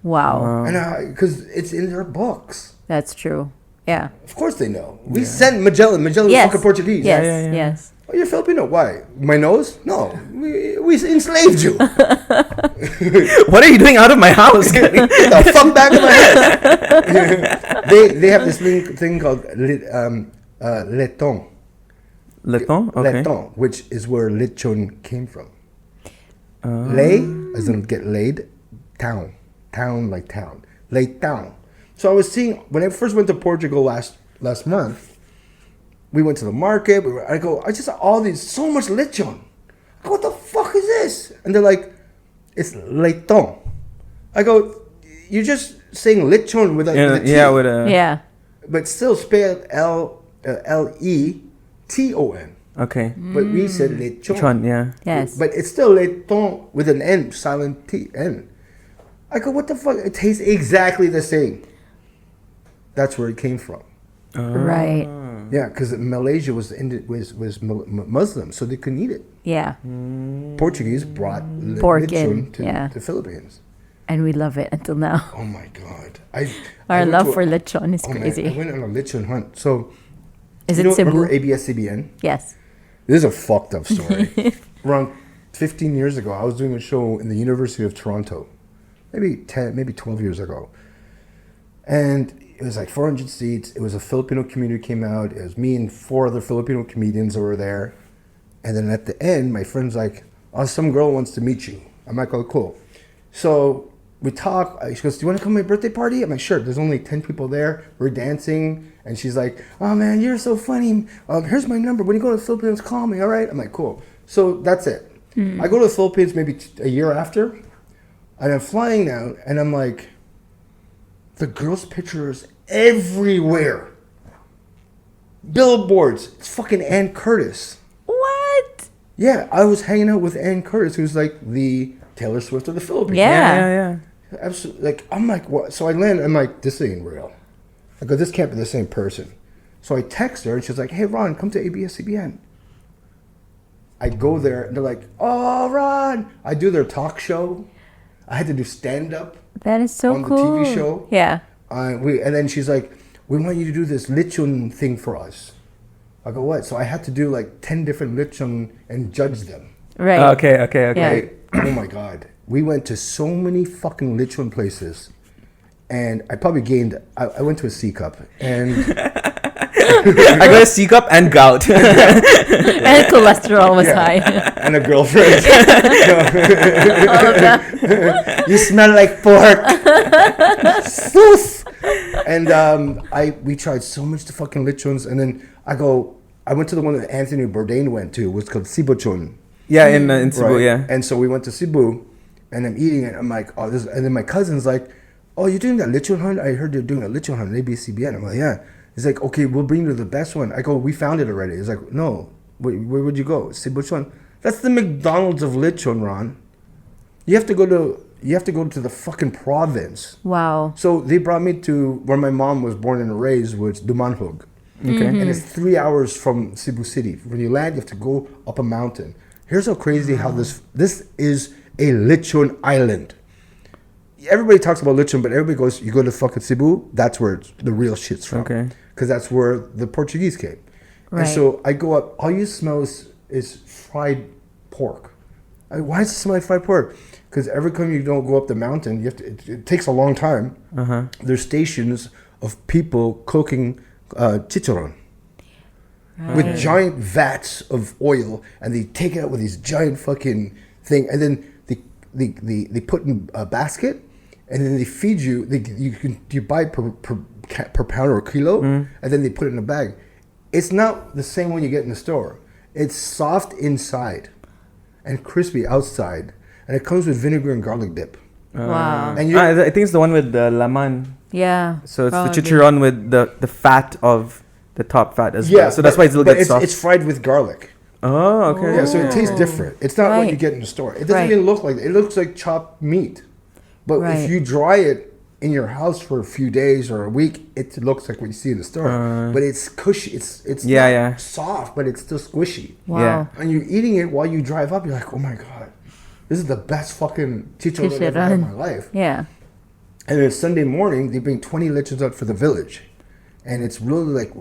Wow. and because it's in their books. That's true. Yeah. Of course they know. We sent Magellan. Magellan Yes. was fucking Portuguese. Yes. Yeah. Yes. Oh, you're Filipino. Why? My nose? No. We enslaved you. What are you doing out of my house? Get the fuck back in my head. they have this thing called leton. Leton? Okay. Leton, which is where lechon came from. Lay, as in get laid, town. Town like town. Lay town. So I was seeing, when I first went to Portugal last month, we went to the market. I just saw all these, so much lechon. I go, what the fuck is this? And they're like, it's leton. I go, you're just saying lechon with a T. Yeah, with a. Yeah. But still spelled Leton. Okay. But we said lechon. Chon, yeah. Yes. But it's still leton with an N, silent T, N. I go, what the fuck? It tastes exactly the same. That's where it came from. Right. Yeah, because Malaysia was Muslim, so they couldn't eat it. Yeah. Portuguese brought Pork lechon in, yeah. to the Philippines. And we love it until now. Oh my god! Our went love to for lechon is man, crazy. I went on a lechon hunt. So Is you it know, Cebu? remember ABS-CBN? Yes. This is a fucked up story. Around 15 years ago, I was doing a show in the University of Toronto, maybe 12 years ago, and it was like 400 seats. It was a Filipino community came out. It was me and 4 other Filipino comedians that were there. And then at the end, my friend's like, oh, some girl wants to meet you. I'm like, oh, cool. So we talk. She goes, do you want to come to my birthday party? I'm like, sure. There's only 10 people there. We're dancing. And she's like, oh, man, you're so funny. Here's my number. When you go to the Philippines, call me, all right? I'm like, cool. So that's it. I go to the Philippines maybe a year after. And I'm flying now. And I'm like, the girl's pictures everywhere. Billboards. It's fucking Ann Curtis. What? Yeah, I was hanging out with Ann Curtis, who's like the Taylor Swift of the Philippines. Yeah. Absolutely. Like, I'm like, what? So I land, I'm like, this ain't real. I go, this can't be the same person. So I text her, and she's like, hey, Ron, come to ABS-CBN. I go there, and they're like, oh, Ron. I do their talk show. I had to do stand-up. That is so On the cool. TV show? Yeah. And then she's like, we want you to do this lechon thing for us. I go, what? So I had to do like 10 different lechon and judge them. Right. Okay. Yeah. Right? Oh my God. We went to so many fucking lechon places. And I probably gained, I went to a C cup. And I got a C cup and gout. And cholesterol was high. and a girlfriend. All of that. You smell like pork. Sus. And we tried so much the fucking lechons. And then I went to the one that Anthony Bourdain went to. It was called Sibuchon. Yeah, in Cebu, Right? yeah. And so we went to Cebu, and I'm eating it. I'm like, oh, this. And then my cousin's like, oh, you're doing that lechon hunt? I heard you're doing a lechon hunt at ABCBN. I'm like, yeah. He's like, okay, we'll bring you the best one. I go, we found it already. He's like, no, where would you go? Cebuchon. That's the McDonald's of lechon, Ron. You have to go to the fucking province. Wow. So they brought me to where my mom was born and raised, which Dumanhog. Okay. And it's 3 hours from Cebu City. When you land, you have to go up a mountain. Here's how crazy how this is a lechon island. Everybody talks about lechon, but everybody goes, you go to fucking Cebu, that's where the real shit's from. Okay. Because that's where the Portuguese came. Right. And so I go up, all you smell is fried pork. Why does it smell like fried pork? Because every time you don't go up the mountain, you have to. It takes a long time. There's stations of people cooking chicharron with giant vats of oil, and they take it out with these giant fucking thing, and then they put in a basket, and then they feed you. You buy it per pound or kilo, and then they put it in a bag. It's not the same one you get in the store. It's soft inside and crispy outside, and it comes with vinegar and garlic dip. Wow. And you, I think it's the one with the laman. Yeah. So it's probably. the chicharon with the fat of the top fat as yeah, well. So that's why it's a little bit soft. It's fried with garlic. Oh, okay. Yeah, so it tastes different. It's not what you Right. get in the store. It doesn't Right. even look like it. It looks like chopped meat. But Right. if you dry it in your house for a few days or a week, it looks like what you see in the store. But it's cushy. It's not soft, but it's still squishy. Wow. Yeah. And you're eating it while you drive up. You're like, oh my god, this is the best fucking chicharron I've ever had in my life. Yeah. And then Sunday morning, they bring 20 lechons out for the village, and it's really like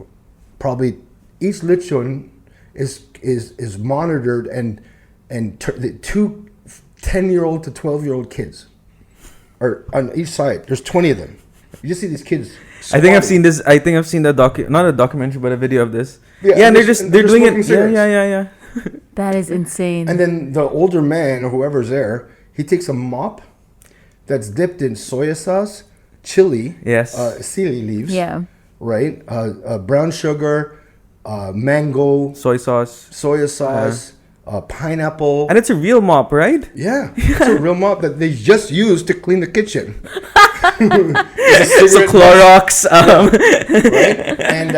probably each lechon is monitored and the two 10-year-old to 12-year-old kids are on each side. There's 20 of them. You just see these kids. I think I've squatting. seen this. I think I've seen the not a documentary, but a video of this. Yeah, Yeah, and they're and doing smoking it. cigarettes. Yeah. That is insane. And then the older man or whoever's there, he takes a mop that's dipped in soya sauce, chili, Yes. sili leaves, Yeah. right? Brown sugar, mango, Soy sauce. soya sauce, pineapple. And it's a real mop, right? Yeah, it's a real mop that they just used to clean the kitchen. So Clorox. Right? And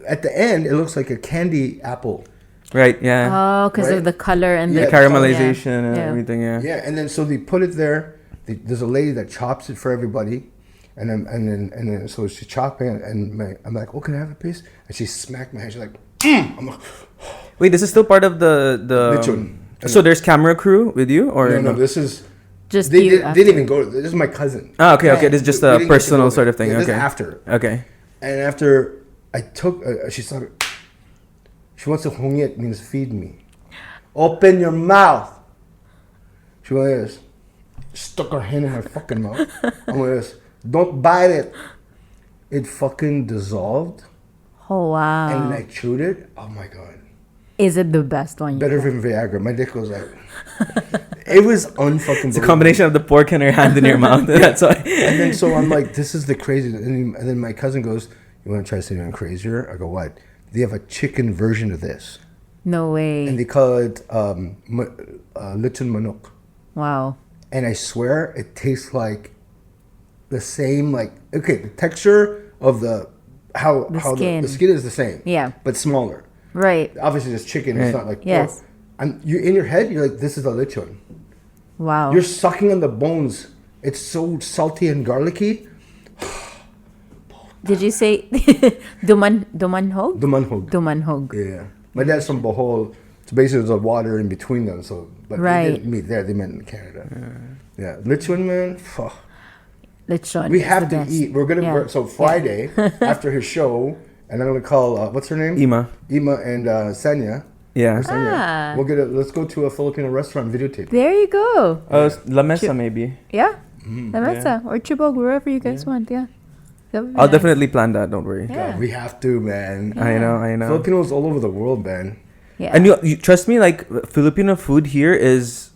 at the end, it looks like a candy apple. Right. Yeah. Oh, because Right? of the color and Yeah, the Caramelization and Yeah. everything. Yeah. Yeah, and then so they put it there. There's a lady that chops it for everybody, and then so she's chopping it, and I'm like, oh, can I have a piece? And she smacked my hand. She's like, I'm like, Wait, this is still part of the. Lechon. So there's camera crew with you, or no, this is. Just They you didn't even go. This is my cousin. Oh, okay. Right. This is just We a didn't get to personal go sort there. of thing. Yeah, this is Okay. after. Okay. And after I took, she started. She wants to hongyet, means feed me. Open your mouth. She went like this. Stuck her hand in my fucking mouth. I'm like this. Don't bite it. It fucking dissolved. Oh, wow. And I chewed it. Oh my god. Is it the best one? Better than Viagra. My dick was like. It was unfucking. It's a combination of the pork and her hand in your mouth. That's why. And then so I'm like, this is the crazy. And then my cousin goes, "You want to try something even crazier?" I go, "What?" They have a chicken version of this, No way. and they call it lechon manok. Wow. And I swear, it tastes like the same. Like the texture of the skin. the skin is the same. Yeah. but smaller. Right. Obviously, it's chicken. It's not like Yes. pork. And you in your head, you're like, this is a lechon. Wow. You're sucking on the bones. It's so salty and garlicky. Did you say dumanhog? The manhog. Dumanhog. Yeah. My dad's from Bohol. So basically, there's a water in between them. So, but Right. they didn't meet there. They met in Canada. Yeah. Lechon, man. Fuck. Lechon. We is have the to best. eat. We're gonna Yeah. so Friday after his show, and I'm gonna call what's her name? Ima. Ima and Sanya. Yeah. Ah. We'll let's go to a Filipino restaurant videotape. There you go. La Mesa maybe. Yeah. La Mesa or Chibog, wherever you guys want. Yeah. That would be I'll nice. definitely plan that. Don't worry. Yeah. God, we have to, man. I know. Filipinos all over the world, man. Yeah. And you trust me, like Filipino food here is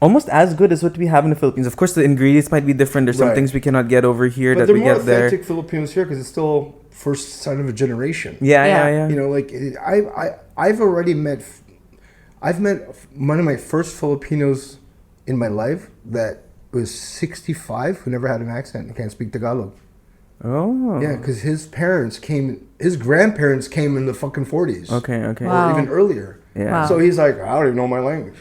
almost as good as what we have in the Philippines. Of course, the ingredients might be different. There's some Right. things we cannot get over here But that they're we more get there. authentic Filipinos here because it's still first son of a generation. Yeah. You know, like I've already met. I've met one of my first Filipinos in my life that was 65 who never had an accent and can't speak Tagalog. Oh. Yeah, because his grandparents came in the fucking 40s. Okay. Wow. Or even earlier. Yeah. Wow. So he's like, I don't even know my language.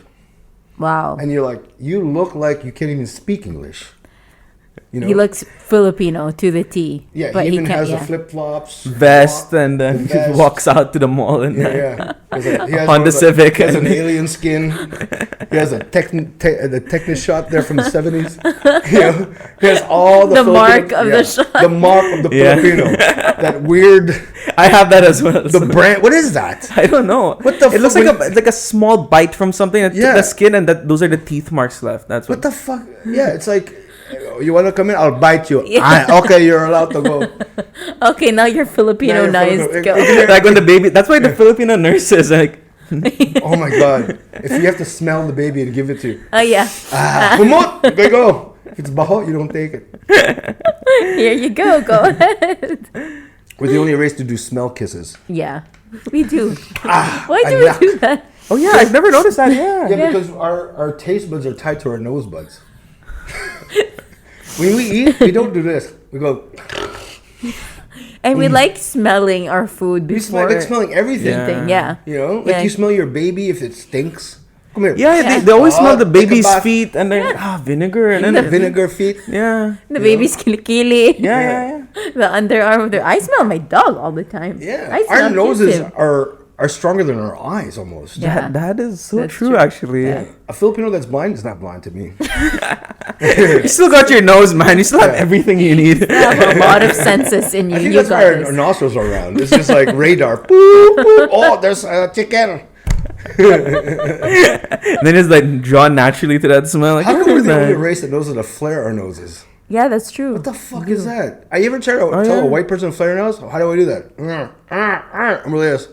Wow. And you're like, you look like you can't even speak English. You know? He looks Filipino to the T. Yeah, but he even can't- has yeah. the flip flops, Vest, and then The vest. walks out to the mall and Yeah. He has Honda Civic. He has an alien skin. He has the Technic shot there from the 70s. You know, he has all the The Filipino- mark of the shot. The mark of the Yeah. Filipino. That weird. I have that as well. The brand. What is that? I don't know. What the It looks fuck- like a small bite from something that took Yeah. the skin, and those are the teeth marks left. That's What what. the fuck? Yeah, it's like, you want to come in? I'll bite you. Yeah. Okay, you're allowed to go. Okay, now you're Filipino Now you're nice. Filipino. Go. Like when the baby. That's why the Filipino nurses like. Oh my god! If you have to smell the baby and give it to you, Oh yeah. kumot, okay, go. If it's baho, you don't take it. Here you go. Go ahead. We're the only race to do smell kisses. Yeah. We do. Why do yuck. we do that? Oh yeah, I've never noticed that. Yeah. Yeah, because our taste buds are tied to our nose buds. When we eat, we don't do this. We go. And we like smelling our food We before. like smelling everything. Yeah. You know, like Yeah. you smell your baby if it stinks. Come here. Yeah, they always smell the Take a baby's bath. feet and then vinegar and then Vinegar feet. yeah. The baby's kilikili. Yeah. The underarm of their. I smell my dog all the time. Yeah. I smell Our noses him. are stronger than our eyes almost. Yeah. That is so That's true, true. actually. Yeah. A Filipino that's blind is not blind to me. You still got your nose, man. You still have everything you need. You have a lot of senses in you. I think You that's got why our this. nostrils are round. It's just like radar. Boop, boop. Oh, there's a chicken. Then it's like drawn naturally to that smell. Like, How what come we're is the only that? race that knows how to flare our noses? Yeah, that's true. What the fuck is that? I ever try to tell yeah. a white person to flare their nose? How do I do that? I'm really this.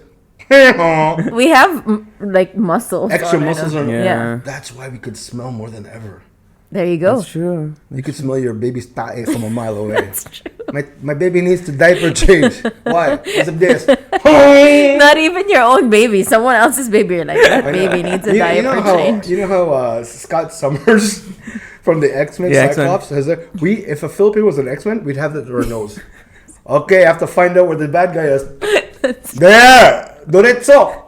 We have like muscles. Extra on it. muscles on. Yeah. Yeah. That's why we could smell more than ever. There you go. That's true. You could smell your baby's tae from a mile away. That's true. My baby needs to diaper change. Why? Because of this. Not even your own baby. Someone else's baby. You're like, that baby needs a diaper change. You know how Scott Summers from the X-Men, Yeah, X-Men. Cyclops, has that? If a Filipino was an X-Men, we'd have that to our nose. Okay, I have to find out where the bad guy is. There! Doretso!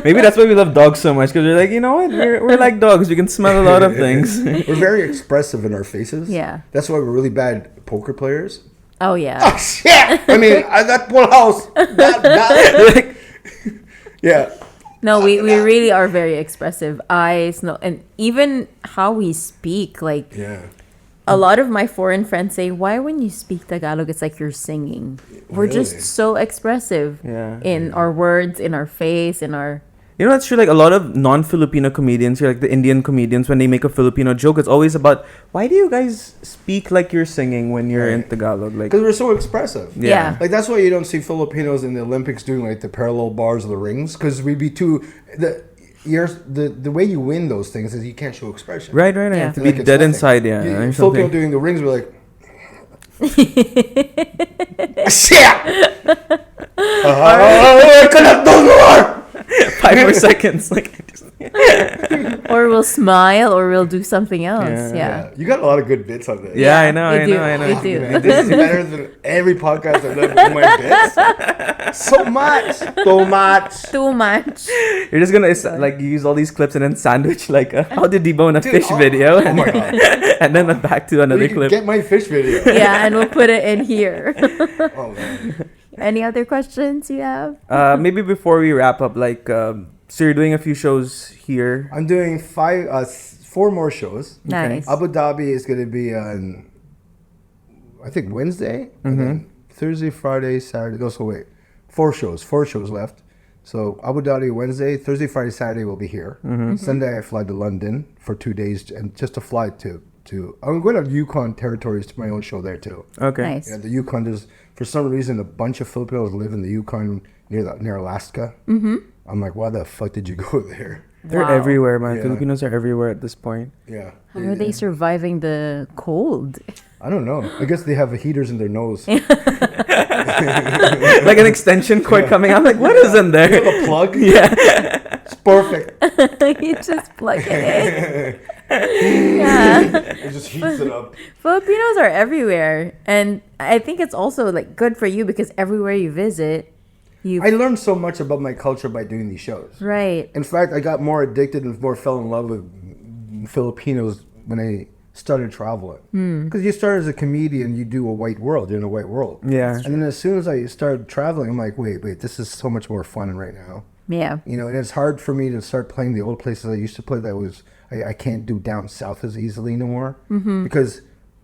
Maybe that's why we love dogs so much, because we're like, you know what? We're like dogs. We can smell a lot of things. We're very expressive in our faces. Yeah. That's why we're really bad poker players. Oh, yeah. Oh, shit! I mean, I got full house. That. Yeah. No, we really are very expressive. Eyes, no, and even how we speak. Like, Yeah. a lot of my foreign friends say, why when you speak Tagalog, it's like you're singing. We're Really? just so expressive Yeah. in our words, in our face, in our... You know, that's true. Like, a lot of non-Filipino comedians, like the Indian comedians, when they make a Filipino joke, it's always about, why do you guys speak like you're singing when you're in Tagalog? Like, Because we're so expressive. Yeah. Like, that's why you don't see Filipinos in the Olympics doing, like, the parallel bars of the rings. Because we'd be too... The way you win those things is you can't show expression. right. Yeah. You have to Like be it's dead nothing. inside, yeah. or Filipino something. doing the rings, we're like... Shit! I could have done more! 5 more seconds. Like, just, Or we'll smile, or we'll do something else. Yeah. Yeah. You got a lot of good bits on this. yeah, I know. we do. I know. We do. Man, this is better than every podcast I've done with my bits. So much. So much. Too much. You're just gonna like use all these clips and then sandwich like how to debone a Dude, fish oh- video, Oh my god. and then back to another You can clip. get my fish video. Yeah, and we'll put it in here. Oh man. Any other questions you have? Maybe before we wrap up, like, so you're doing a few shows here. I'm doing 4 more shows. Nice. Abu Dhabi is going to be on, I think, Wednesday. And then Thursday, Friday, Saturday. No, so wait. 4 shows left. So Abu Dhabi Wednesday, Thursday, Friday, Saturday will be here. Sunday I fly to London for 2 days and just to fly to I'm going to Yukon territories to my own show there too. Okay. Nice. Yeah, the Yukon, there's for some reason a bunch of Filipinos live in the Yukon near Alaska. I'm like, why the fuck did you go there? They're Wow. everywhere, man. Yeah. Filipinos are everywhere at this point. Yeah. How are they surviving the cold? I don't know. I guess they have heaters in their nose. Like an extension cord coming out. Like, what is in You there? have a plug? Yeah. It's perfect. You just plug it in. Yeah. It just heats it up. Filipinos are everywhere. And I think it's also like good for you because everywhere you visit, I learned so much about my culture by doing these shows. right. In fact, I got more addicted and more fell in love with Filipinos when I started traveling. Because you start as a comedian, you do a white world. You're in a white world. Yeah. And then as soon as I started traveling, I'm like, wait, this is so much more fun right now. Yeah. You know, and it's hard for me to start playing the old places I used to play. I can't do down south as easily anymore because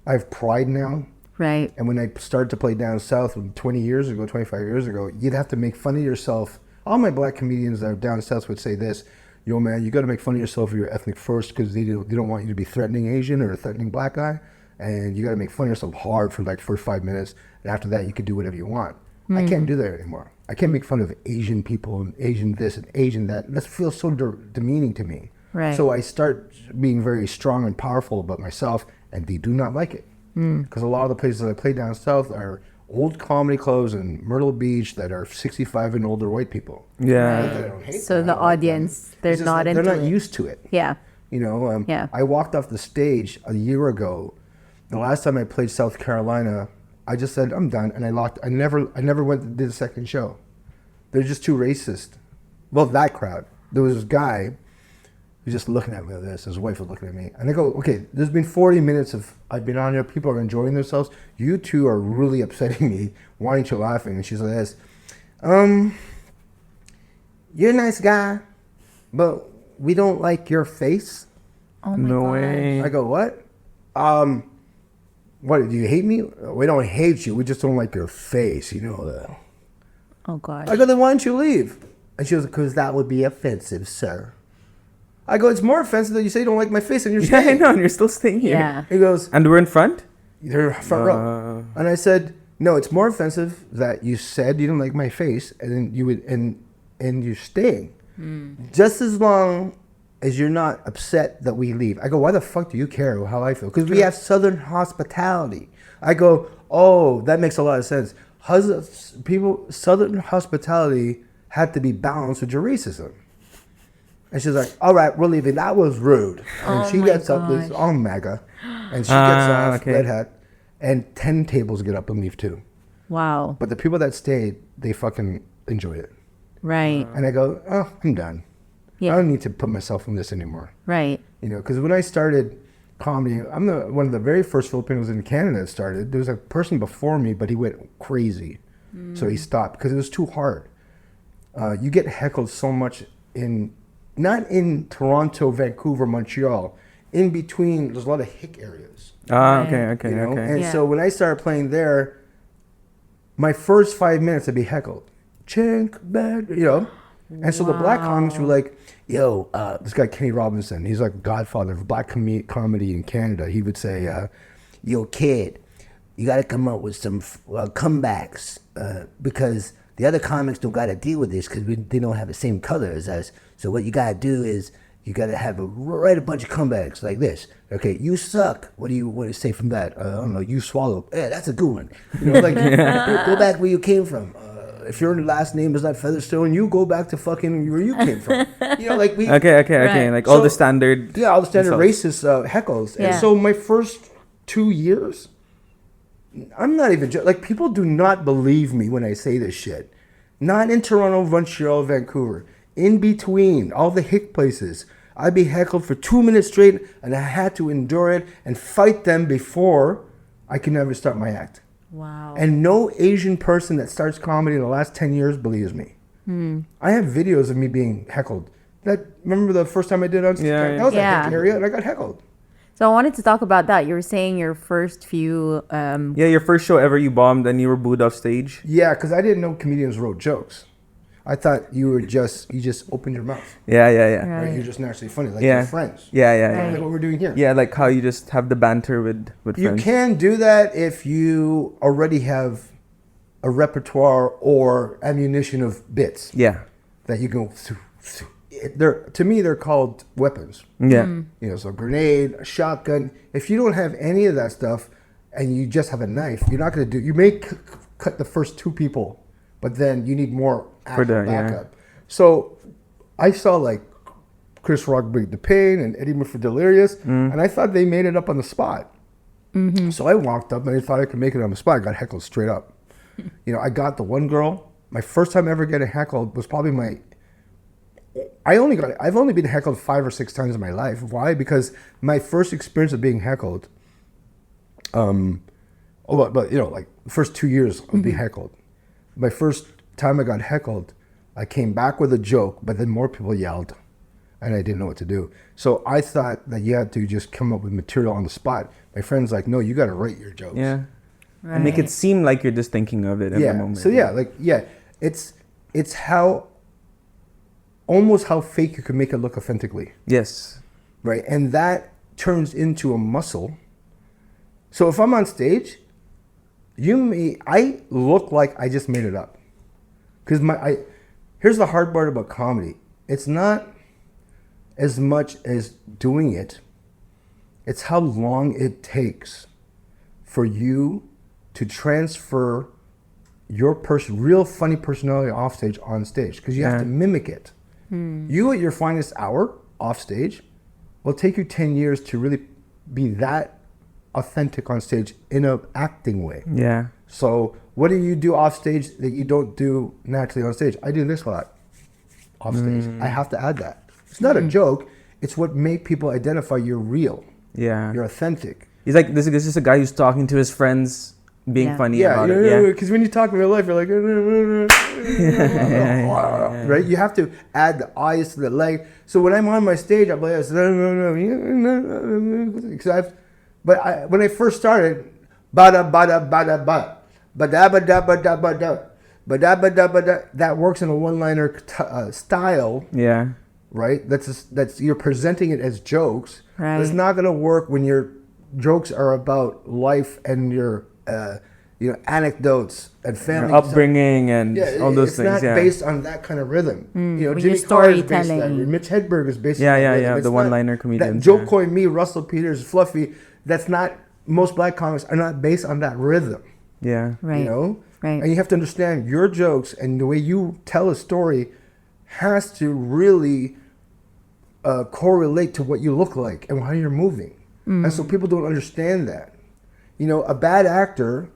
I have pride now. Right. And when I started to play down south 25 years ago, you'd have to make fun of yourself. All my black comedians that are down south would say this: "Yo, man, you got to make fun of yourself if you're ethnic first because they don't want you to be threatening Asian or a threatening black guy, and you got to make fun of yourself hard for like the first 5 minutes, and after that you can do whatever you want." I can't do that anymore. I can't make fun of Asian people and Asian this and Asian that. That feels so demeaning to me. Right. So I start being very strong and powerful about myself, and they do not like it. Because a lot of the places that I play down south are old comedy clubs in Myrtle Beach that are 65 and older white people. Yeah. I don't hate So that. the I like audience, them. they're It's just not that into they're not it. used to it. Yeah. You know, Yeah. I walked off the stage a year ago The last time I played South Carolina, I just said I'm done, and I never went to did a second show. They're just too racist. Well, that crowd. There was this guy who's just looking at me like this. His wife was looking at me, and I go, okay, there's been 40 minutes of I've been on here. People are enjoying themselves. You two are really upsetting me. Why aren't you laughing? And she's like this. You're a nice guy, but we don't like your face. Oh my No God. way. I go, what? What, do you hate me? We don't hate you. We just don't like your face, you know that. Oh gosh. I go, then why don't you leave? And she goes, because that would be offensive, sir. I go, it's more offensive that you say you don't like my face and you're Yeah, I staying. know, and you're still staying here. Yeah. He goes, And we're in front? you're front row. And I said, no, it's more offensive that you said you didn't like my face and then you would, and you're staying. Just as long as you're not upset that we leave. I go, why the fuck do you care how I feel? Because we have Southern hospitality. I go, oh, that makes a lot of sense. Southern hospitality had to be balanced with your racism. And she's like, all right, we're leaving. That was rude. And she my gets up, this gosh. all MAGA. And she gets off, okay. red hat. And 10 tables get up and leave too. Wow. But the people that stayed, they fucking enjoyed it. Right. And I go, oh, I'm done. Yeah. I don't need to put myself in this anymore. Right. You know, because when I started comedy, I'm one of the very first Filipinos in Canada that started. There was a person before me, but he went crazy. So he stopped because it was too hard. You get heckled so much not in Toronto, Vancouver, Montreal. In between, there's a lot of hick areas. Ah, Right. okay. You know? And Yeah. so when I started playing there, my first 5 minutes I'd be heckled. Chink, bad, you know? And so the black comics were like, yo, this guy Kenny Robinson, he's like godfather of black comedy in Canada. He would say, yo, kid, you got to come up with some comebacks because the other comics don't got to deal with this because they don't have the same color as us. So what you got to do is you got to write a bunch of comebacks like this. Okay, you suck. What do you say from that? I don't know. You swallow. Yeah, that's a good one. You know, like go back where you came from. If your last name is not Featherstone, you go back to fucking where you came from. You know, like we. Okay. Right. Like all So- the standard. Yeah, all the standard insults. racist heckles. Yeah. And so my first 2 years, I'm not even like people do not believe me when I say this shit. Not in Toronto, Montreal, Vancouver. In between all the hick places, I'd be heckled for 2 minutes straight, and I had to endure it and fight them before I can ever start my act. Wow. And no Asian person that starts comedy in the last 10 years believes me. I have videos of me being heckled. Remember the first time I did on stage? Yeah, yeah. That was a Yeah. hick area, and I got heckled. So I wanted to talk about that. You were saying your first few. Yeah, your first show ever, you bombed and you were booed off stage. Yeah, because I didn't know comedians wrote jokes. I thought you just opened your mouth. Yeah. Right? Right. You're just naturally funny, like Yeah. your friends. Yeah. Like what we're doing here. Yeah, like how you just have the banter with You friends. can do that if you already have a repertoire or ammunition of bits Yeah. that you go through. To me, they're called weapons. Yeah. You know, so grenade, a shotgun. If you don't have any of that stuff and you just have a knife, you're not going to do. You may cut the first two people, but then you need more For actual the- yeah. backup. So I saw like Chris Rock Big the Pain and Eddie Murphy Delirious, and I thought they made it up on the spot. So I walked up and I thought I could make it on the spot. I got heckled straight up. You know, I got the one girl. My first time ever getting heckled was probably I've only been heckled 5 or 6 times in my life. Why? Because my first experience of being heckled, but you know, like the first 2 years of being heckled. My first time I got heckled, I came back with a joke, but then more people yelled, and I didn't know what to do. So I thought that you had to just come up with material on the spot. My friend's like, no, you got to write your jokes. Yeah. And make it seem like you're just thinking of it at the moment. So it's how almost how fake you can make it look authentically, Yes. right? And that turns into a muscle. So if I'm on stage, I look like I just made it up, because here's the hard part about comedy. It's not as much as doing it. It's how long it takes for you to transfer your real funny personality off stage on stage, because you have to mimic it. You at your finest hour off stage will take you 10 years to really be that authentic on stage in a acting way. Yeah. So what do you do off stage that you don't do naturally on stage? I do this a lot off stage. I have to add that. It's not a joke. It's what make people identify you're real. Yeah. You're authentic. He's like, this is just a guy who's talking to his friends, being funny about it. Yeah. Because when you talk in real life, you're like, right? You have to add the eyes to the leg. So when I'm on my stage, I'm like, when I first started, that works in a one-liner style. Yeah. Right? That's you're presenting it as jokes. Right. But it's not going to work when your jokes are about life and your anecdotes and family Your upbringing and all those things. It's not based on that kind of rhythm. When Jimmy you're Carr is based on that. storytelling. Mitch Hedberg is based on that rhythm. It's the not one-liner comedians. That Joe Coy, me, Russell Peters, Fluffy. That's not. Most black comics are not based on that rhythm. Yeah. Right. You know. Right. And you have to understand your jokes and the way you tell a story has to really correlate to what you look like and how you're moving. And so people don't understand that. A bad actor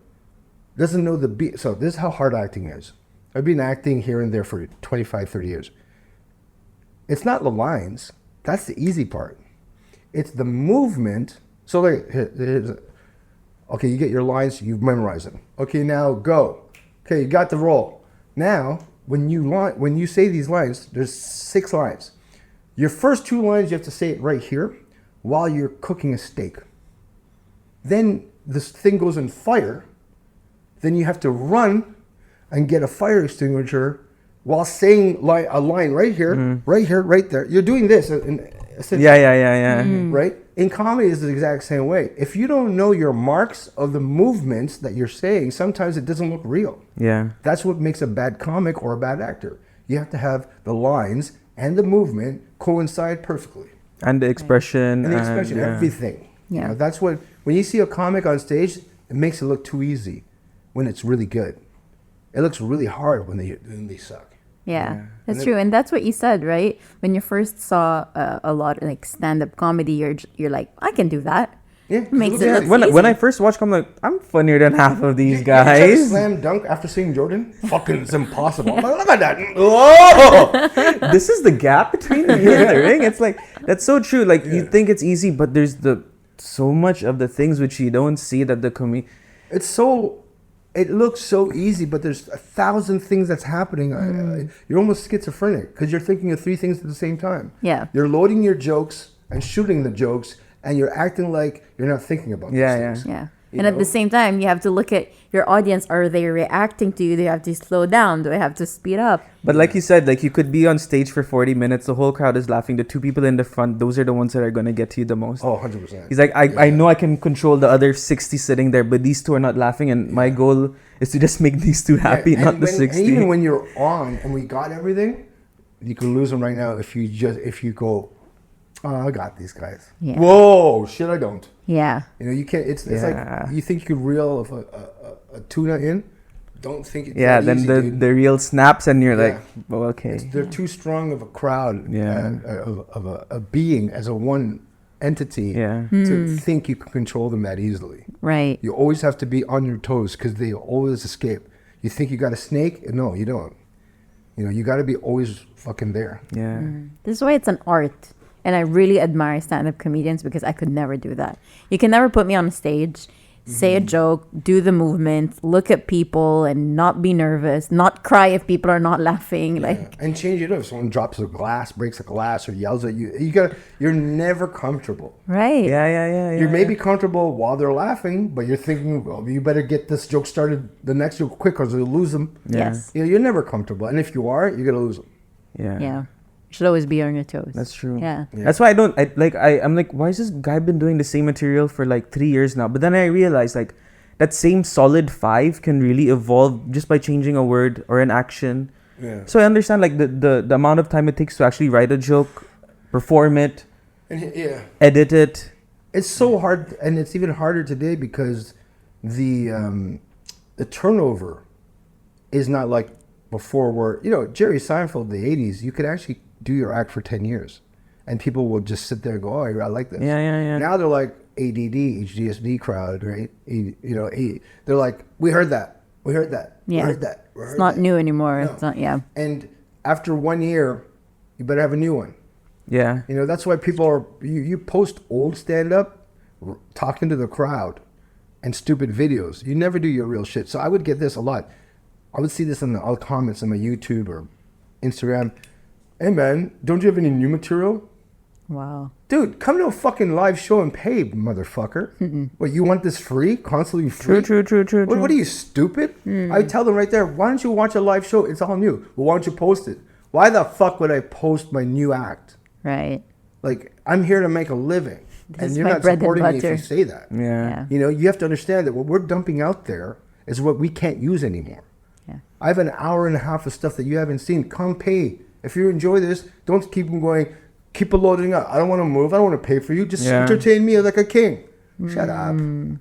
doesn't know the beat. So this is how hard acting is. I've been acting here and there for 25, 30 years. It's not the lines. That's the easy part. It's the movement. So okay, you get your lines, you memorize them. Okay, now go. Okay, you got the role. Now, when you say these lines, there's 6 lines. Your first 2 lines, you have to say it right here while you're cooking a steak. Then this thing goes in fire. Then you have to run and get a fire extinguisher while saying a line right here, right here, right there. You're doing this. Yeah. Right? In comedy, it's the exact same way. If you don't know your marks of the movements that you're saying, sometimes it doesn't look real. Yeah. That's what makes a bad comic or a bad actor. You have to have the lines and the movement coincide perfectly. And the expression. And the expression, everything. Yeah. That's what, when you see a comic on stage, it makes it look too easy when it's really good. It looks really hard when they suck. Yeah, that's true, and that's what you said, right? When you first saw a lot of like stand-up comedy, you're like, I can do that. Yeah, Makes it look When I first watched, I'm like, I'm funnier than half of these You try to guys. slam dunk after seeing Jordan? Fucking, it's impossible. I'm like, look at that. Oh! This is the gap between you and the ring. It's like, that's so true. Like, you think it's easy, but there's so much of the things which you don't see that the It looks so easy, but there's 1,000 things that's happening. You're almost schizophrenic because you're thinking of 3 things at the same time. Yeah. You're loading your jokes and shooting the jokes, and you're acting like you're not thinking about these things. Yeah. And at the same time, you have to look at your audience. Are they reacting to you? Do you have to slow down? Do I have to speed up? But like you said, like you could be on stage for 40 minutes. The whole crowd is laughing. The 2 people in the front, those are the ones that are going to get to you the most. Oh, 100%. He's like, I know I can control the other 60 sitting there, but these 2 are not laughing. And my goal is to just make these 2 happy, not the 60. And even when you're on and we got everything, you can lose them right now if you go, oh, I got these guys. Yeah. Whoa, shit, I don't. Yeah. You can't. It's like you think you could reel a tuna in. Don't think it's that then easy, the reel snaps and you're like, Yeah. well, okay. They're too strong of a crowd. Yeah. Of a being as a one entity. Yeah. To think you can control them that easily. Right. You always have to be on your toes because they always escape. You think you got a snake? No, you don't. You got to be always fucking there. Yeah. This is why it's an art. And I really admire stand-up comedians because I could never do that. You can never put me on a stage, say a joke, do the movement, look at people and not be nervous, not cry if people are not laughing. Like, and change it up. If someone drops a glass, breaks a glass, or yells at you, you're never comfortable. right. Yeah. You may be comfortable while they're laughing, but you're thinking, well, you better get this joke started, the next joke quick, or you'll lose them. Yes. You're never comfortable, and if you are, you're gonna lose them. Yeah. Yeah. Should always be on your toes. That's true. Yeah. That's why I'm like, why is this guy been doing the same material for like 3 years now? But then I realized like that same solid 5 can really evolve just by changing a word or an action. Yeah. So I understand like the amount of time it takes to actually write a joke, perform it, edit it. It's so hard, and it's even harder today because the turnover is not like before where, Jerry Seinfeld, the 80s, you could actually do your act for 10 years and people will just sit there and go, oh, I like this. Yeah. Now they're like, ADD, HDSD crowd, right? They're like, we heard that. We heard that. Yeah. We heard that. We heard It's not that. new anymore. No. It's not. Yeah. And after 1 year, you better have a new one. Yeah. That's why people are, you post old stand-up, talking to the crowd, and stupid videos. You never do your real shit. So I would get this a lot. I would see this in the comments on my YouTube or Instagram. Hey man, don't you have any new material? Wow. Dude, come to a fucking live show and pay, motherfucker. What, you want this free? Constantly free? True. What are you, stupid? I tell them right there, why don't you watch a live show? It's all new. Well, why don't you post it? Why the fuck would I post my new act? Right. Like, I'm here to make a living. This And is you're my not bread and supporting me if butter. you say that. Yeah. Yeah. You have to understand that what we're dumping out there is what we can't use anymore. Yeah. I have an hour and a half of stuff that you haven't seen. Come pay. If you enjoy this, don't keep them going. Keep it loading up. I don't want to move. I don't want to pay for you. Just entertain me like a king. Shut up.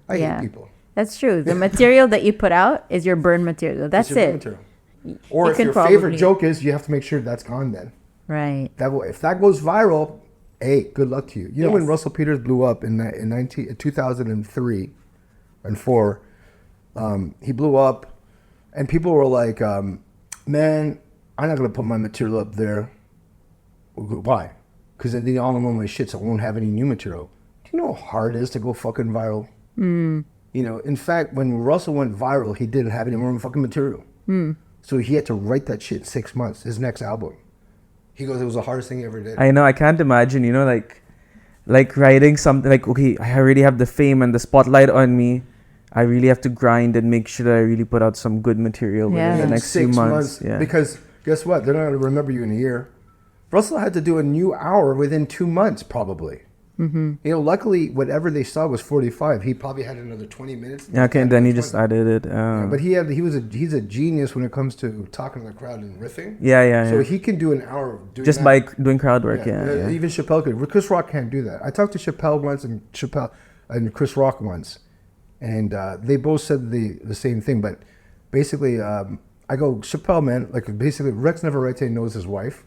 I yeah. hate people. That's true. The material that you put out is your burn material. That's It's your it. material. Or You if can your favorite probably- joke is, you have to make sure that's gone then. Right. If that goes viral, hey, good luck to you. You know when Yes. Russell Peters blew up in 2003 and 4, he blew up, and people were like, man, I'm not going to put my material up there. Why? Because they all know my shit, so I won't have any new material. Do you know how hard it is to go fucking viral? In fact, when Russell went viral, he didn't have any more fucking material. So he had to write that shit in 6 months, his next album. He goes, it was the hardest thing he ever did. I know. I can't imagine. Like writing something like, okay, I already have the fame and the spotlight on me. I really have to grind and make sure that I really put out some good material within the In next few 6 months. Yeah. Because guess what? They're not going to remember you in a year. Russell had to do a new hour within 2 months, probably. Luckily, whatever they saw was 45. He probably had another 20 minutes. Yeah, okay, and then he just added it. But he's a genius when it comes to talking to the crowd and riffing. Yeah. So he can do an hour of doing Just that. by doing crowd work. Yeah. Even Chappelle could. Chris Rock can't do that. I talked to Chappelle once and Chris Rock once, and they both said the same thing. But basically, I go, Chappelle, man, like basically Rex Neverete knows his wife.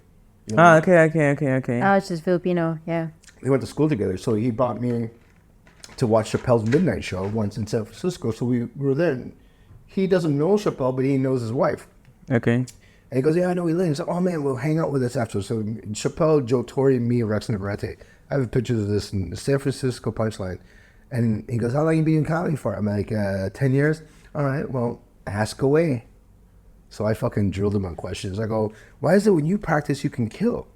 Okay. Oh, it's just Filipino. Yeah. They went to school together, so he brought me to watch Chappelle's midnight show once in San Francisco. So we were there. And he doesn't know Chappelle, but he knows his wife. Okay. And he goes, yeah, I know Elaine. He's like, oh man, we'll hang out with us after. So Chappelle, Joe Torre, and me, Rex Neverete. I have pictures of this in the San Francisco Punchline. And he goes, how long you been in comedy for? I'm like, 10 years. All right, well, ask away. So I fucking drilled him on questions. I go, why is it when you practice you can kill?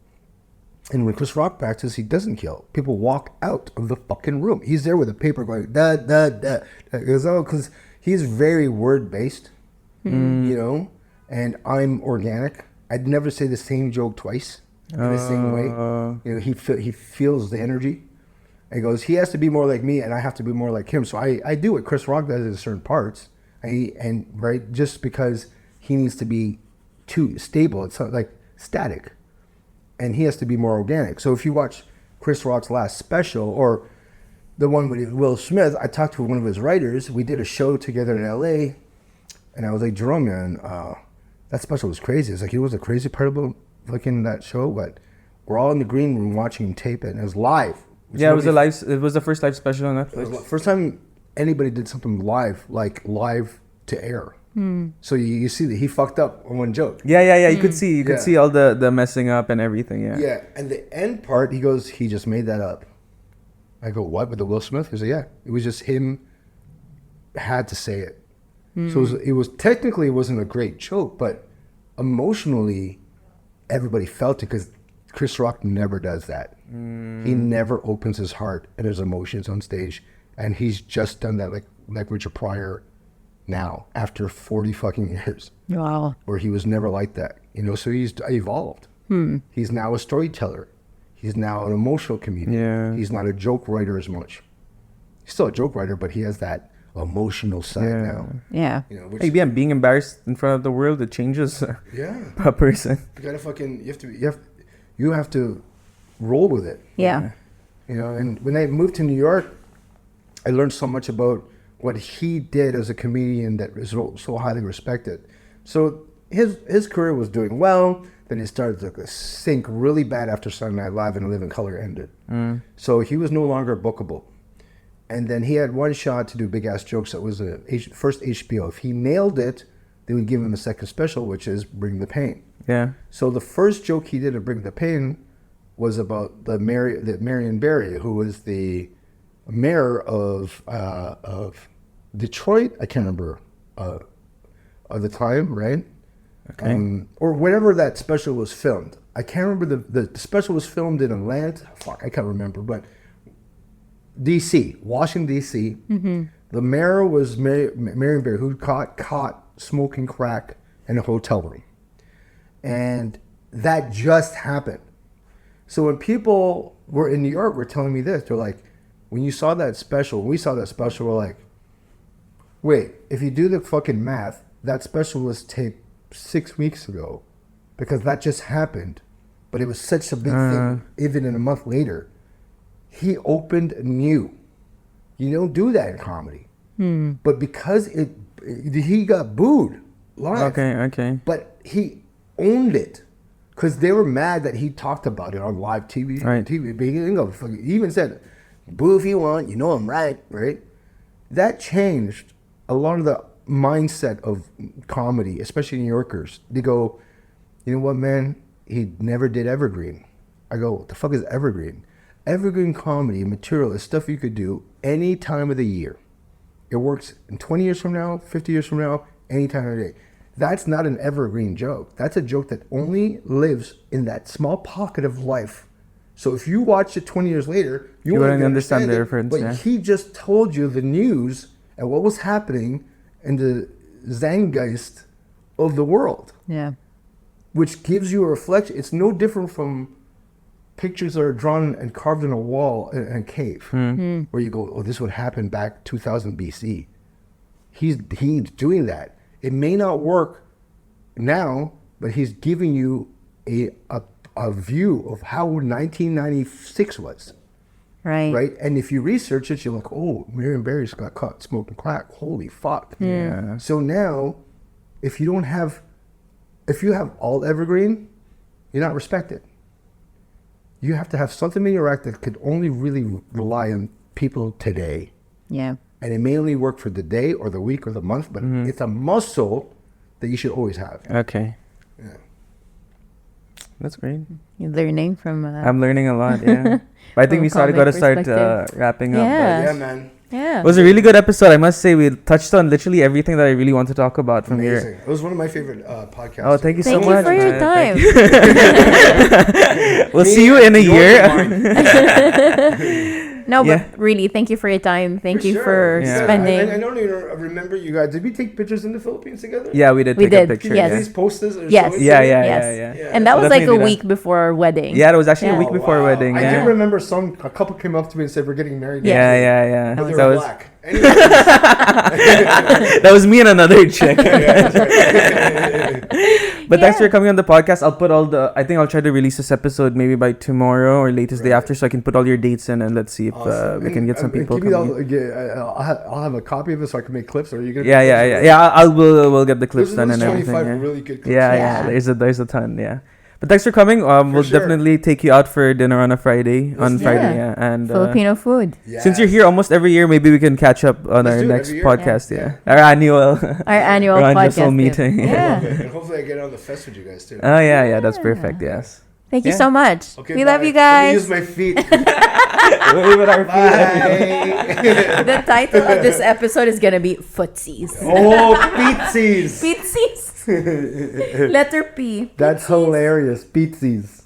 And when Chris Rock practices, he doesn't kill. People walk out of the fucking room. He's there with a paper going, da, da, da. Because he's very word-based, and I'm organic. I'd never say the same joke twice in the same way. He feels the energy. And he goes, he has to be more like me, and I have to be more like him. So I do what Chris Rock does in certain parts, just because he needs to be too stable. It's not like static. And he has to be more organic. So if you watch Chris Rock's last special or the one with Will Smith, I talked to one of his writers. We did a show together in LA, and I was like, Jerome, man, that special was crazy. It's like, it was the crazy part about fucking that show, but we're all in the green room watching him tape it, and it was live. Yeah, it was the first live special on Netflix. It was the first time anybody did something live, like live to air. So you see that he fucked up on one joke. Yeah. You could see all the messing up and everything. Yeah, and the end part, he goes, he just made that up. I go, what, with the Will Smith? He said, yeah, it was just him had to say it. So it was technically, it wasn't a great joke, but emotionally, everybody felt it because Chris Rock never does that. He never opens his heart and his emotions on stage, and he's just done that like Richard Pryor now after 40 fucking years. Wow. Where he was never like that, so he's evolved. He's now a storyteller. He's now an emotional comedian. Yeah. He's not a joke writer as much. He's still a joke writer, but he has that emotional side now. Yeah. Being embarrassed in front of the world, it changes a person. You gotta fucking, you have to roll with it. Yeah. And when I moved to New York, I learned so much about what he did as a comedian that is so highly respected. So his career was doing well. Then he started to sink really bad after Saturday Night Live and Live in Color ended. So he was no longer bookable. And then he had one shot to do big ass jokes. That was the first HBO. If he nailed it, they would give him a second special, which is Bring the Pain. Yeah. So the first joke he did at Bring the Pain was about the Marion Barry, who was the mayor of Detroit. I can't remember of the time, right? Okay. Or whenever that special was filmed. I can't remember the special was filmed in Atlanta. Fuck, I can't remember, but D.C., Washington D.C. The mayor was Marion Barry, who caught smoking crack in a hotel room, and that just happened. So when people were in New York were telling me this, they're like, when you saw that special, we saw that special, we're like, wait, if you do the fucking math, that special was taped 6 weeks ago, because that just happened, but it was such a big thing, even in a month later. He opened new. You don't do that in comedy. But because he got booed live. Okay. But he owned it. Because they were mad that he talked about it on live TV. Right. But he didn't go, he even said, boo if you want, you know I'm right? That changed a lot of the mindset of comedy, especially New Yorkers. They go, you know what, man? He never did evergreen. I go, what the fuck is evergreen? Evergreen comedy material is stuff you could do any time of the year. It works in 20 years from now, 50 years from now, any time of the day. That's not an evergreen joke. That's a joke that only lives in that small pocket of life. So if you watch it 20 years later, you wouldn't understand the reference. But he just told you the news and what was happening in the zeitgeist of the world. Yeah. Which gives you a reflection. It's no different from pictures that are drawn and carved in a wall in a cave, where you go, oh, this would happen back 2000 BC. He's doing that. It may not work now, but he's giving you a view of how 1996 was. Right? And if you research it, you're like, oh, Marion Barry's got caught smoking crack. Holy fuck. Yeah. So now, if you have all evergreen, you're not respected. You have to have something in your act that could only really rely on people today. Yeah. And it may only work for the day or the week or the month, but it's a muscle that you should always have. Okay. Yeah. That's great. You're learning from... I'm learning a lot, yeah. But I think we got to start wrapping up. Yeah. Yeah, man. Yeah. It was a really good episode, I must say. We touched on literally everything that I really want to talk about from Amazing. here. It was one of my favorite podcasts. Oh, thank you so much. Thank you for your time. We'll see you in a year. No, but really, thank you for your time. Thank you for spending. I don't even remember you guys. Did we take pictures in the Philippines together? Yeah, we did take a picture. Yes. These posters? Yes. Yeah. And that was like a week before our wedding. Yeah, it was actually a week before our wedding. I Yeah. do remember a couple came up to me and said, we're getting married. Yeah. But they That were was black. Anyway. that was me and another chick. But thanks for coming on the podcast. I'll put I think I'll try to release this episode maybe by tomorrow or latest day after, so I can put all your dates in and let's see if we can get some people coming. I'll have a copy of it so I can make clips. Or are you gonna? Yeah. We'll get the clips done and everything. 25 really good clips. Yeah. There's a ton. Yeah. But thanks for coming. We'll definitely take you out for dinner on a Friday. And Filipino food. Yes. Since you're here almost every year, maybe we can catch up on our next podcast. Yeah. Our annual podcast Josol meeting. Yeah. And hopefully I get on the fest with you guys too. Oh yeah. That's perfect. Yes. Thank you so much. Okay, we bye. love you guys. Let me use my feet. Bye. The title of this episode is gonna be Footsies. Oh, Pizzies. Footsies. Letter P. That's hilarious. Pizzies.